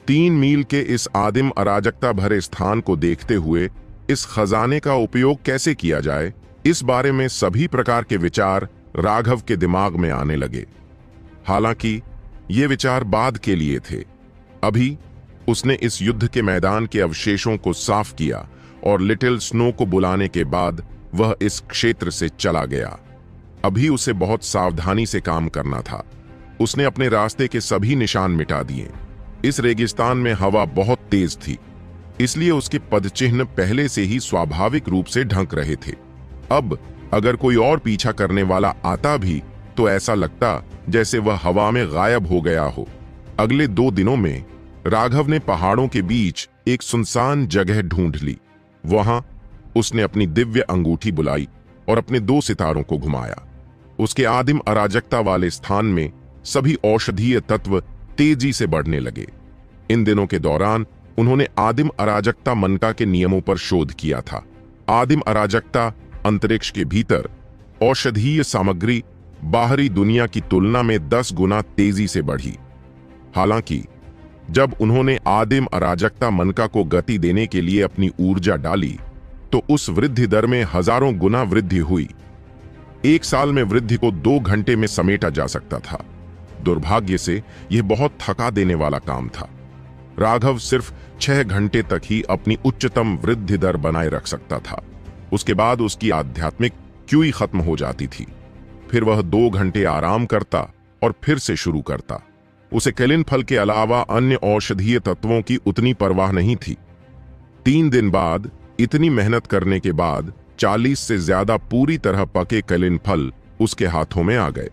3 मील के इस आदिम अराजकता भरे स्थान को देखते हुए इस खजाने का उपयोग कैसे किया जाए, इस बारे में सभी प्रकार के विचार राघव के दिमाग में आने लगे। हालांकि ये विचार बाद के लिए थे। अभी उसने इस युद्ध के मैदान के अवशेषों को साफ किया और लिटिल स्नो को बुलाने के बाद वह इस क्षेत्र से चला गया। अभी उसे बहुत सावधानी से काम करना था। उसने अपने रास्ते के सभी निशान मिटा दिए। इस रेगिस्तान में हवा बहुत तेज थी, इसलिए उसके पदचिह्न पहले से ही स्वाभाविक रूप से ढंक रहे थे। अब अगर कोई और पीछा करने वाला आता भी तो ऐसा लगता जैसे वह हवा में गायब हो गया हो। अगले 2 दिनों में राघव ने पहाड़ों के बीच एक सुनसान जगह ढूंढ ली। वहां उसने अपनी दिव्य अंगूठी बुलाई और अपने 2 सितारों को घुमाया। उसके आदिम अराजकता वाले स्थान में सभी औषधीय तत्व तेजी से बढ़ने लगे। इन दिनों के दौरान उन्होंने आदिम अराजकता मनका के नियमों पर शोध किया था। आदिम अराजकता अंतरिक्ष के भीतर औषधीय सामग्री बाहरी दुनिया की तुलना में 10 गुना तेजी से बढ़ी। हालांकि जब उन्होंने आदिम अराजकता मनका को गति देने के लिए अपनी ऊर्जा डाली तो उस वृद्धि दर में हजारों गुना वृद्धि हुई। 1 साल में वृद्धि को 2 घंटे में समेटा जा सकता था। दुर्भाग्य से यह बहुत थका देने वाला काम था। राघव सिर्फ 6 घंटे तक ही अपनी उच्चतम वृद्धि दर बनाए रख सकता था। उसके बाद उसकी आध्यात्मिक क्यूई खत्म हो जाती थी। फिर वह 2 घंटे आराम करता और फिर से शुरू करता। उसे केलिन फल के अलावा अन्य औषधीय तत्वों की उतनी परवाह नहीं थी। 3 दिन बाद इतनी मेहनत करने के बाद 40 से ज्यादा पूरी तरह पके केलिन फल उसके हाथों में आ गए।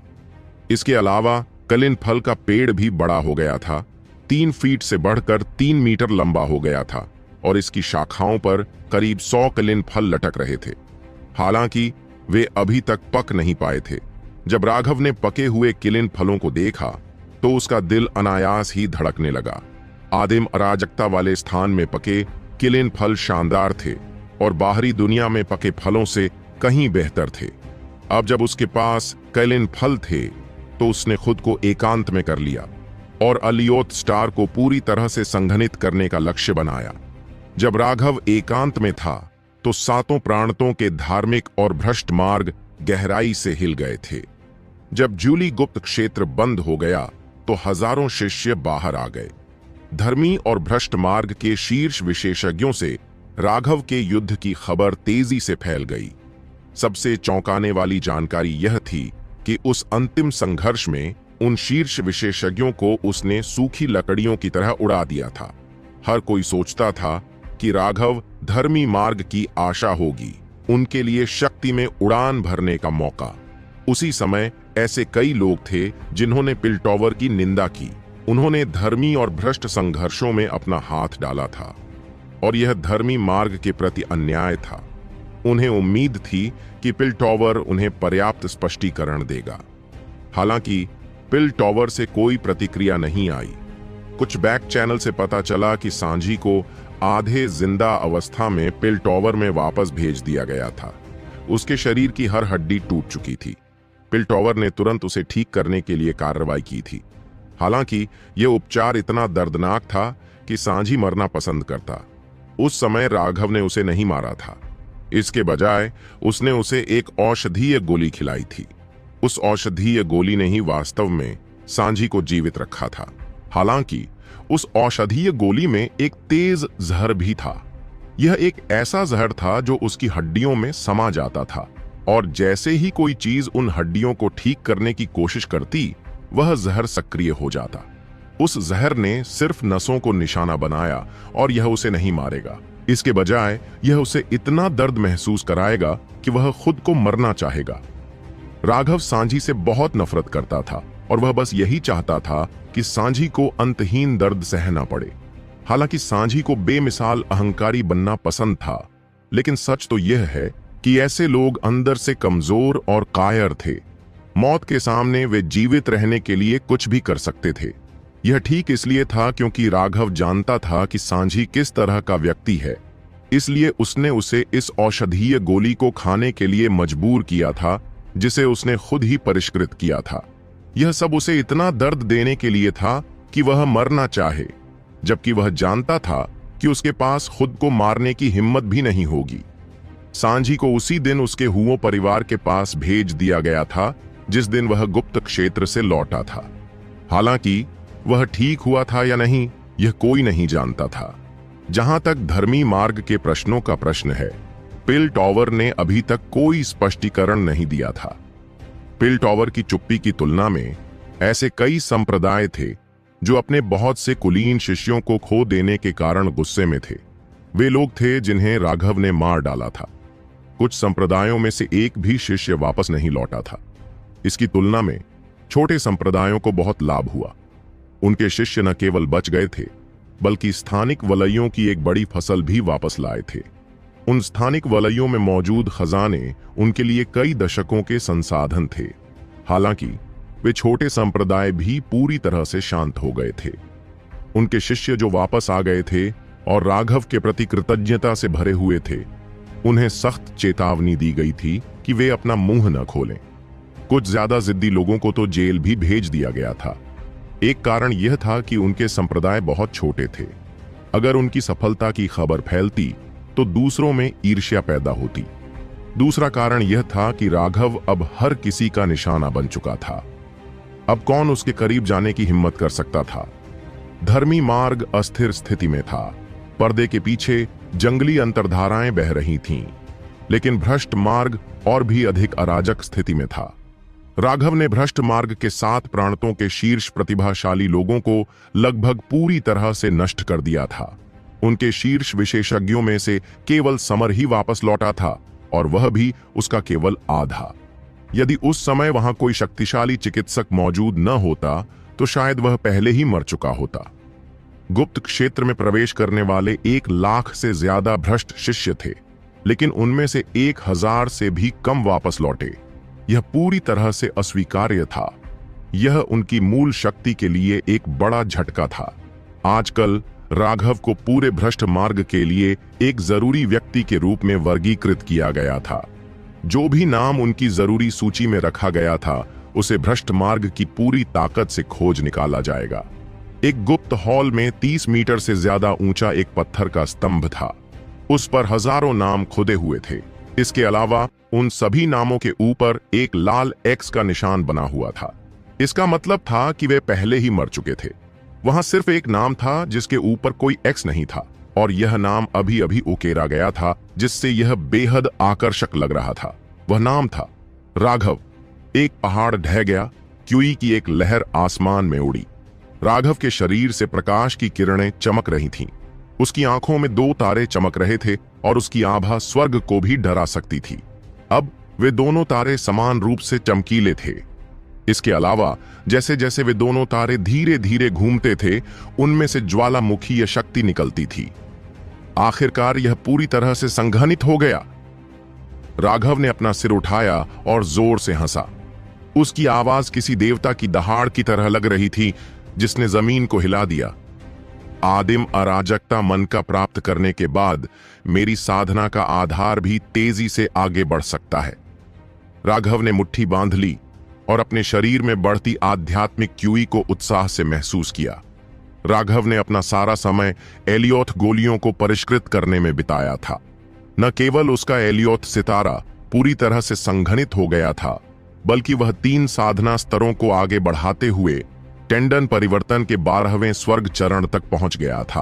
इसके अलावा केलिन फल का पेड़ भी बड़ा हो गया था। 3 फीट से बढ़कर 3 मीटर लंबा हो गया था और इसकी शाखाओं पर करीब 100 केलिन फल लटक रहे थे। हालांकि वे अभी तक पक नहीं पाए थे। जब राघव ने पके हुए केलिन फलों को देखा तो उसका दिल अनायास ही धड़कने लगा। आदिम अराजकता वाले स्थान में पके केलिन फल शानदार थे और बाहरी दुनिया में पके फलों से कहीं बेहतर थे। अब जब उसके पास केलिन फल थे तो उसने खुद को एकांत में कर लिया और अलियोथ स्टार को पूरी तरह से संघनित करने का लक्ष्य बनाया। जब राघव एकांत में था तो 7 प्राणतों के धार्मिक और भ्रष्ट मार्ग गहराई से हिल गए थे। जब जूली गुप्त क्षेत्र बंद हो गया तो हजारों शिष्य बाहर आ गए। धर्मी और भ्रष्ट मार्ग के शीर्ष विशेषज्ञों से राघव के युद्ध की खबर तेजी से फैल गई। सबसे चौंकाने वाली जानकारी यह थी कि उस अंतिम संघर्ष में उन शीर्ष विशेषज्ञों को उसने सूखी लकड़ियों की तरह उड़ा दिया था। हर कोई सोचता था कि राघव धर्मी मार्ग की आशा होगी, उनके लिए शक्ति में उड़ान भरने का मौका। उसी समय ऐसे कई लोग थे जिन्होंने पिलटॉवर की निंदा की। उन्होंने धर्मी और भ्रष्ट संघर्षों में अपना हाथ डाला था और यह धर्मी मार्ग के प्रति अन्याय था। उन्हें उम्मीद थी कि पिलटॉवर उन्हें पर्याप्त स्पष्टीकरण देगा। हालांकि पिलटॉवर से कोई प्रतिक्रिया नहीं आई। कुछ बैक चैनल से पता चला कि सांझी को आधे जिंदा अवस्था में पिलटॉवर में वापस भेज दिया गया था। उसके शरीर की हर हड्डी टूट चुकी थी। पिलटॉवर ने तुरंत उसे ठीक करने के लिए कार्रवाई की थी। हालांकि यह उपचार इतना दर्दनाक था कि सांझी मरना पसंद करता। उस समय राघव ने उसे नहीं मारा था। इसके बजाय उसने उसे एक औषधीय गोली खिलाई थी। उस औषधीय गोली ने ही वास्तव में सांझी को जीवित रखा था। हालांकि उस औषधीय गोली में एक तेज जहर भी था। यह एक ऐसा जहर था जो उसकी हड्डियों में समा जाता था और जैसे ही कोई चीज उन हड्डियों को ठीक करने की कोशिश करती, वह जहर सक्रिय हो जाता। उस जहर ने सिर्फ नसों को निशाना बनाया और यह उसे नहीं मारेगा। इसके बजाय यह उसे इतना दर्द महसूस कराएगा कि वह खुद को मरना चाहेगा। राघव सांझी से बहुत नफरत करता था और वह बस यही चाहता था कि सांझी को अंतहीन दर्द सहना पड़े। हालांकि सांझी को बेमिसाल अहंकारी बनना पसंद था, लेकिन सच तो यह है कि ऐसे लोग अंदर से कमजोर और कायर थे। मौत के सामने वे जीवित रहने के लिए कुछ भी कर सकते थे। यह ठीक इसलिए था क्योंकि राघव जानता था कि सांझी किस तरह का व्यक्ति है। इसलिए उसने उसे इस औषधीय गोली को खाने के लिए मजबूर किया था, जिसे उसने खुद ही परिष्कृत किया था। यह सब उसे इतना दर्द देने के लिए था कि वह मरना चाहे, जबकि वह जानता था कि उसके पास खुद को मारने की हिम्मत भी नहीं होगी। सांझी को उसी दिन उसके हुओं परिवार के पास भेज दिया गया था जिस दिन वह गुप्त क्षेत्र से लौटा था। हालांकि वह ठीक हुआ था या नहीं, यह कोई नहीं जानता था। जहां तक धर्मी मार्ग के प्रश्नों का प्रश्न है, पिलटॉवर ने अभी तक कोई स्पष्टीकरण नहीं दिया था। पिलटॉवर की चुप्पी की तुलना में ऐसे कई संप्रदाय थे जो अपने बहुत से कुलीन शिष्यों को खो देने के कारण गुस्से में थे। वे लोग थे जिन्हें राघव ने मार डाला था। कुछ संप्रदायों में से एक भी शिष्य वापस नहीं लौटा था। इसकी तुलना में छोटे संप्रदायों को बहुत लाभ हुआ। उनके शिष्य न केवल बच गए थे, बल्कि स्थानिक वलयों की एक बड़ी फसल भी वापस लाए थे। उन स्थानिक वलयों में मौजूद खजाने उनके लिए कई दशकों के संसाधन थे। हालांकि वे छोटे संप्रदाय भी पूरी तरह से शांत हो गए थे। उनके शिष्य जो वापस आ गए थे और राघव के प्रति कृतज्ञता से भरे हुए थे, उन्हें सख्त चेतावनी दी गई थी कि वे अपना मुंह न खोलें। कुछ ज्यादा जिद्दी लोगों को तो जेल भी भेज दिया गया था। एक कारण यह था कि उनके संप्रदाय बहुत छोटे थे। अगर उनकी सफलता की खबर फैलती तो दूसरों में ईर्ष्या पैदा होती। दूसरा कारण यह था कि राघव अब हर किसी का निशाना बन चुका था। अब कौन उसके करीब जाने की हिम्मत कर सकता था? धर्मी मार्ग अस्थिर स्थिति में था। पर्दे के पीछे जंगली अंतर्धाराएं बह रही थीं, लेकिन भ्रष्ट मार्ग और भी अधिक अराजक स्थिति में था। राघव ने भ्रष्ट मार्ग के 7 प्रांतों के शीर्ष प्रतिभाशाली लोगों को लगभग पूरी तरह से नष्ट कर दिया था। उनके शीर्ष विशेषज्ञों में से केवल समर ही वापस लौटा था, और वह भी उसका केवल आधा। यदि उस समय वहां कोई शक्तिशाली चिकित्सक मौजूद न होता तो शायद वह पहले ही मर चुका होता। गुप्त क्षेत्र में प्रवेश करने वाले 1 लाख से ज्यादा भ्रष्ट शिष्य थे, लेकिन उनमें से 1000 से भी कम वापस लौटे। यह पूरी तरह से अस्वीकार्य था। यह उनकी मूल शक्ति के लिए एक बड़ा झटका था। आजकल राघव को पूरे भ्रष्ट मार्ग के लिए एक जरूरी व्यक्ति के रूप में वर्गीकृत किया गया था। जो भी नाम उनकी जरूरी सूची में रखा गया था, उसे भ्रष्ट मार्ग की पूरी ताकत से खोज निकाला जाएगा। एक गुप्त हॉल में 30 मीटर से ज्यादा ऊंचा एक पत्थर का स्तंभ था। उस पर हजारों नाम खुदे हुए थे। इसके अलावा उन सभी नामों के ऊपर एक लाल एक्स का निशान बना हुआ था। इसका मतलब था कि वे पहले ही मर चुके थे। वहां सिर्फ एक नाम था जिसके ऊपर कोई एक्स नहीं था, और यह नाम अभी अभी उकेरा गया था, जिससे यह बेहद आकर्षक लग रहा था। वह नाम था राघव। एक पहाड़ ढह गया, क्यूई की एक लहर आसमान में उड़ी। राघव के शरीर से प्रकाश की किरणें चमक रही थीं। उसकी आंखों में 2 तारे चमक रहे थे, और उसकी आभा स्वर्ग को भी डरा सकती थी। अब वे दोनों तारे समान रूप से चमकीले थे। इसके अलावा जैसे जैसे वे दोनों तारे धीरे धीरे घूमते थे, उनमें से ज्वालामुखीय शक्ति निकलती थी। आखिरकार यह पूरी तरह से संघनित हो गया। राघव ने अपना सिर उठाया और जोर से हंसा। उसकी आवाज किसी देवता की दहाड़ की तरह लग रही थी, जिसने जमीन को हिला दिया। आदिम अराजकता मन का प्राप्त करने के बाद मेरी साधना का आधार भी तेजी से आगे बढ़ सकता है। राघव ने मुट्ठी बांध ली और अपने शरीर में बढ़ती आध्यात्मिक क्यूई को उत्साह से महसूस किया। राघव ने अपना सारा समय एलियोथ गोलियों को परिष्कृत करने में बिताया था। न केवल उसका एलियोथ सितारा पूरी तरह से संघनित हो गया था, बल्कि वह 3 साधना स्तरों को आगे बढ़ाते हुए टेंडन परिवर्तन के 12वें स्वर्ग चरण तक पहुंच गया था।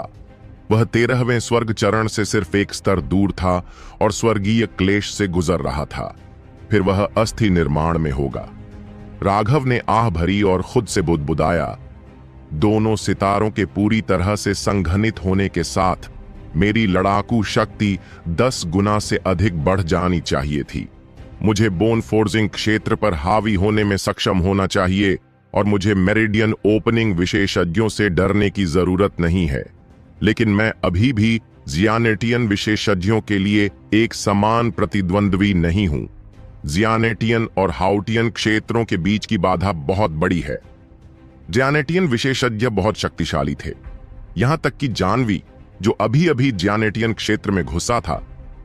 वह 13वें स्वर्ग चरण से सिर्फ एक स्तर दूर था और स्वर्गीय क्लेश से गुजर रहा था। फिर वह अस्थि निर्माण में होगा। राघव ने आह भरी और खुद से बुदबुदाया, दोनों सितारों के पूरी तरह से संघनित होने के साथ मेरी लड़ाकू शक्ति 10 गुना से अधिक बढ़ जानी चाहिए थी। मुझे बोन फोर्जिंग क्षेत्र पर हावी होने में सक्षम होना चाहिए, और मुझे मेरिडियन ओपनिंग विशेषज्ञों से डरने की जरूरत नहीं है। लेकिन मैं अभी भी जियानेटियन विशेषज्ञों के लिए एक समान प्रतिद्वंद्वी नहीं हूं। जियानेटियन और हाउटियन क्षेत्रों के बीच की बाधा बहुत बड़ी है। जियानेटियन विशेषज्ञ बहुत शक्तिशाली थे। यहां तक कि जानवी, जो अभी अभी जियानेटियन क्षेत्र में घुसा था,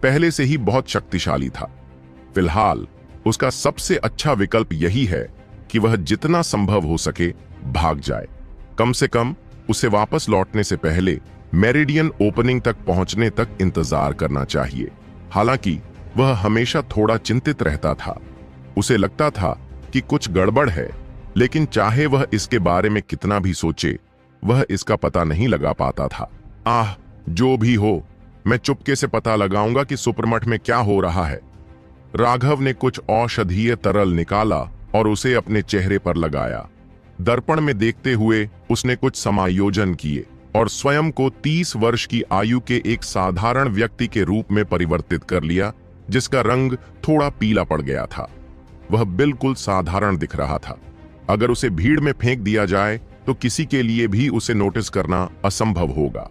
पहले से ही बहुत शक्तिशाली था। फिलहाल उसका सबसे अच्छा विकल्प यही है कि वह जितना संभव हो सके भाग जाए। कम से कम उसे वापस लौटने से पहले मेरिडियन ओपनिंग तक पहुंचने तक इंतजार करना चाहिए। हालांकि वह हमेशा थोड़ा चिंतित रहता था। उसे लगता था कि कुछ गड़बड़ है, लेकिन चाहे वह इसके बारे में कितना भी सोचे, वह इसका पता नहीं लगा पाता था। जो भी हो, मैं चुपके से पता लगाऊंगा कि सुपरमठ में क्या हो रहा है। राघव ने कुछ औषधीय तरल निकाला और उसे अपने चेहरे पर लगाया। दर्पण में देखते हुए उसने कुछ समायोजन किए और स्वयं को 30 वर्ष की आयु के एक साधारण व्यक्ति के रूप में परिवर्तित कर लिया, जिसका रंग थोड़ा पीला पड़ गया था। वह बिल्कुल साधारण दिख रहा था। अगर उसे भीड़ में फेंक दिया जाए तो किसी के लिए भी उसे नोटिस करना असंभव होगा।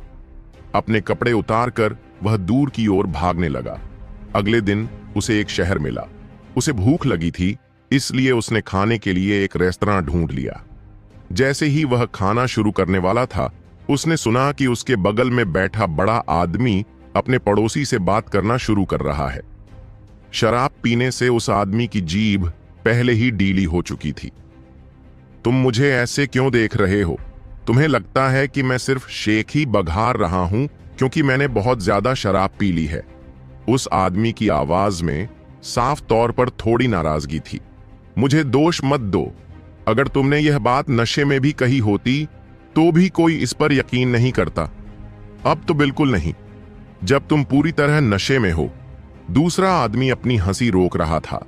अपने कपड़े उतारकर वह दूर की ओर भागने लगा। अगले दिन उसे एक शहर मिला। उसे भूख लगी थी, इसलिए उसने खाने के लिए एक रेस्तरां ढूंढ लिया। जैसे ही वह खाना शुरू करने वाला था, उसने सुना कि उसके बगल में बैठा बड़ा आदमी अपने पड़ोसी से बात करना शुरू कर रहा है। शराब पीने से उस आदमी की जीभ पहले ही डीली हो चुकी थी। तुम मुझे ऐसे क्यों देख रहे हो? तुम्हें लगता है कि मैं सिर्फ शेख ही बघार रहा हूं क्योंकि मैंने बहुत ज्यादा शराब पी ली है? उस आदमी की आवाज में साफ तौर पर थोड़ी नाराजगी थी। मुझे दोष मत दो। अगर तुमने यह बात नशे में भी कही होती तो भी कोई इस पर यकीन नहीं करता। अब तो बिल्कुल नहीं, जब तुम पूरी तरह नशे में हो। दूसरा आदमी अपनी हंसी रोक रहा था।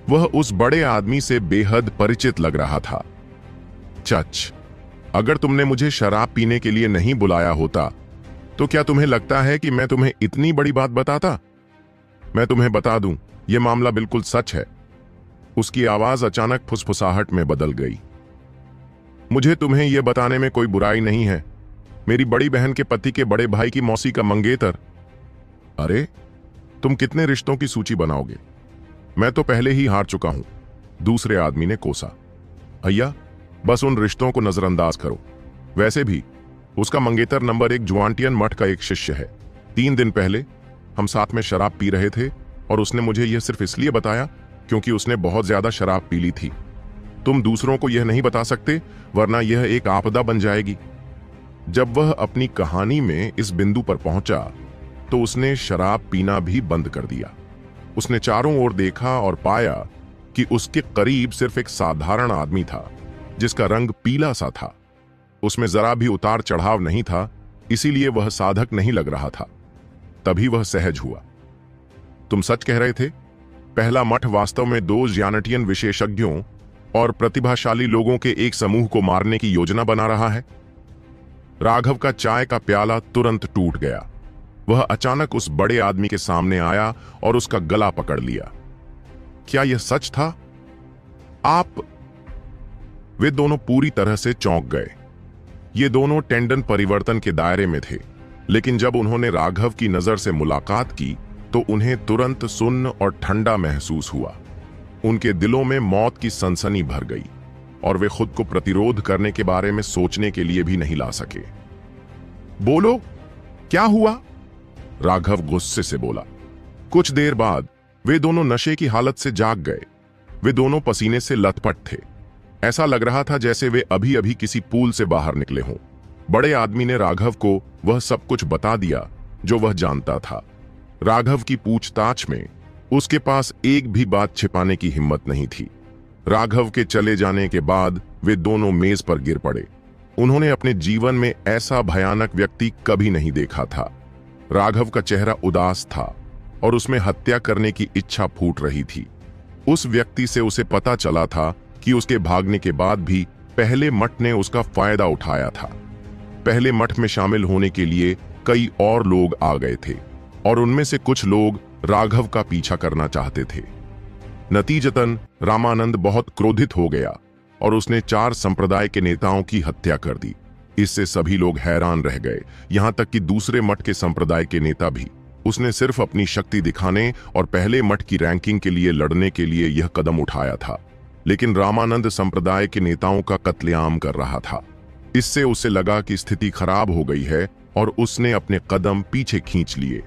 वह उस बड़े आदमी से बेहद परिचित लग रहा था। चच, अगर तुमने मुझे शराब पीने के लिए नहीं बुलाया होता तो क्या तुम्हें लगता है कि मैं तुम्हें इतनी बड़ी बात बताता? मैं तुम्हें बता दूं, यह मामला बिल्कुल सच है। उसकी आवाज अचानक फुसफुसाहट में बदल गई। मुझे तुम्हें यह बताने में कोई बुराई नहीं है। मेरी बड़ी बहन के पति के बड़े भाई की मौसी का मंगेतर। अरे, तुम कितने रिश्तों की सूची बनाओगे? मैं तो पहले ही हार चुका हूं, दूसरे आदमी ने कोसा। भैया, बस उन रिश्तों को नजरअंदाज करो। वैसे भी उसका मंगेतर नंबर 1 जुआंटियन मठ का एक शिष्य है। 3 दिन पहले हम साथ में शराब पी रहे थे और उसने मुझे यह सिर्फ इसलिए बताया क्योंकि उसने बहुत ज्यादा शराब पी ली थी। तुम दूसरों को यह नहीं बता सकते, वरना यह एक आपदा बन जाएगी। जब वह अपनी कहानी में इस बिंदु पर पहुंचा तो उसने शराब पीना भी बंद कर दिया। उसने चारों ओर देखा और पाया कि उसके करीब सिर्फ एक साधारण आदमी था जिसका रंग पीला सा था। उसमें जरा भी उतार चढ़ाव नहीं था, इसीलिए वह साधक नहीं लग रहा था। तभी वह सहज हुआ। तुम सच कह रहे थे। पहला मठ वास्तव में 2 ज्यानटियन विशेषज्ञों और प्रतिभाशाली लोगों के एक समूह को मारने की योजना बना रहा है। राघव का चाय का प्याला तुरंत टूट गया। वह अचानक उस बड़े आदमी के सामने आया और उसका गला पकड़ लिया। क्या यह सच था? आप? वे दोनों पूरी तरह से चौंक गए। ये दोनों टेंडन परिवर्तन के दायरे में थे, लेकिन जब उन्होंने राघव की नजर से मुलाकात की तो उन्हें तुरंत सुन्न और ठंडा महसूस हुआ। उनके दिलों में मौत की सनसनी भर गई और वे खुद को प्रतिरोध करने के बारे में सोचने के लिए भी नहीं ला सके। बोलो, क्या हुआ? राघव गुस्से से बोला। कुछ देर बाद वे दोनों नशे की हालत से जाग गए। वे दोनों पसीने से लथपथ थे। ऐसा लग रहा था जैसे वे अभी अभी किसी पूल से बाहर निकले हों। बड़े आदमी ने राघव को वह सब कुछ बता दिया जो वह जानता था। राघव की पूछताछ में उसके पास एक भी बात छिपाने की हिम्मत नहीं थी। राघव के चले जाने के बाद वे दोनों मेज पर गिर पड़े। उन्होंने अपने जीवन में ऐसा भयानक व्यक्ति कभी नहीं देखा था। राघव का चेहरा उदास था और उसमें हत्या करने की इच्छा फूट रही थी। उस व्यक्ति से उसे पता चला था कि उसके भागने के बाद भी पहले मठ ने उसका फायदा उठाया था। पहले मठ में शामिल होने के लिए कई और लोग आ गए थे और उनमें से कुछ लोग राघव का पीछा करना चाहते थे। नतीजतन रामानंद बहुत क्रोधित हो गया और उसने 4 संप्रदाय के नेताओं की हत्या कर दी। इससे सभी लोग हैरान रह गए, यहां तक कि दूसरे मठ के संप्रदाय के नेता भी। उसने सिर्फ अपनी शक्ति दिखाने और पहले मठ की रैंकिंग के लिए लड़ने के लिए यह कदम उठाया था, लेकिन रामानंद संप्रदाय के नेताओं का कत्लेआम कर रहा था। इससे उसे लगा कि स्थिति खराब हो गई है और उसने अपने कदम पीछे खींच लिए।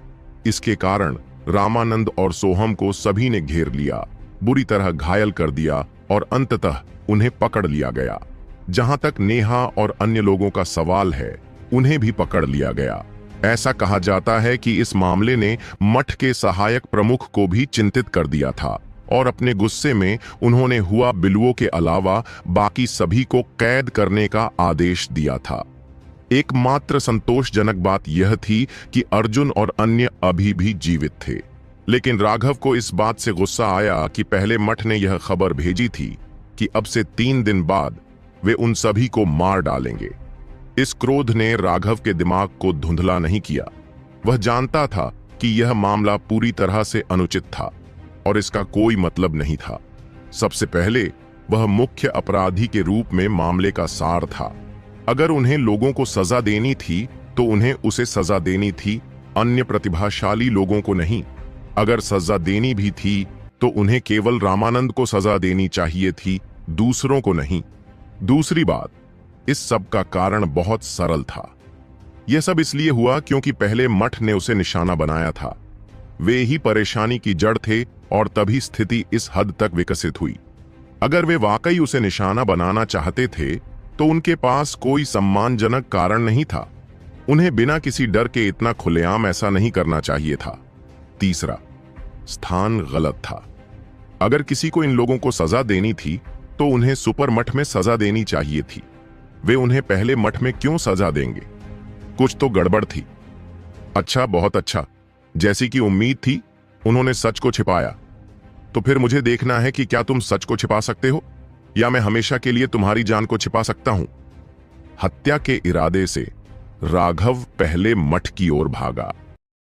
इसके कारण रामानंद और सोहम को सभी ने घेर लिया, बुरी तरह घायल कर दिया और अंततः उन्हें पकड़ लिया गया। जहां तक नेहा और अन्य लोगों का सवाल है, उन्हें भी पकड़ लिया गया। ऐसा कहा जाता है कि इस मामले ने मठ के सहायक प्रमुख को भी चिंतित कर दिया था और अपने गुस्से में उन्होंने हुआ बिलुओं के अलावा बाकी सभी को कैद करने का आदेश दिया था। एकमात्र संतोषजनक बात यह थी कि अर्जुन और अन्य अभी भी जीवित थे, लेकिन राघव को इस बात से गुस्सा आया कि पहले मठ ने यह खबर भेजी थी कि अब से 3 दिन बाद वे उन सभी को मार डालेंगे। इस क्रोध ने राघव के दिमाग को धुंधला नहीं किया। वह जानता था कि यह मामला पूरी तरह से अनुचित था और इसका कोई मतलब नहीं था। सबसे पहले वह मुख्य अपराधी के रूप में मामले का सार था। अगर उन्हें लोगों को सजा देनी थी तो उन्हें उसे सजा देनी थी, अन्य प्रतिभाशाली लोगों को नहीं। अगर सजा देनी भी थी तो उन्हें केवल रामानंद को सजा देनी चाहिए थी, दूसरों को नहीं। दूसरी बात, इस सब का कारण बहुत सरल था। यह सब इसलिए हुआ क्योंकि पहले मठ ने उसे निशाना बनाया था। वे ही परेशानी की जड़ थे और तभी स्थिति इस हद तक विकसित हुई। अगर वे वाकई उसे निशाना बनाना चाहते थे तो उनके पास कोई सम्मानजनक कारण नहीं था। उन्हें बिना किसी डर के इतना खुलेआम ऐसा नहीं करना चाहिए था। तीसरा, स्थान गलत था। अगर किसी को इन लोगों को सजा देनी थी तो उन्हें सुपर मठ में सजा देनी चाहिए थी। वे उन्हें पहले मठ में क्यों सजा देंगे? कुछ तो गड़बड़ थी। अच्छा, बहुत अच्छा। जैसी कि उम्मीद थी, उन्होंने सच को छिपाया। तो फिर मुझे देखना है कि क्या तुम सच को छिपा सकते हो या मैं हमेशा के लिए तुम्हारी जान को छिपा सकता हूं। हत्या के इरादे से राघव पहले मठ की ओर भागा।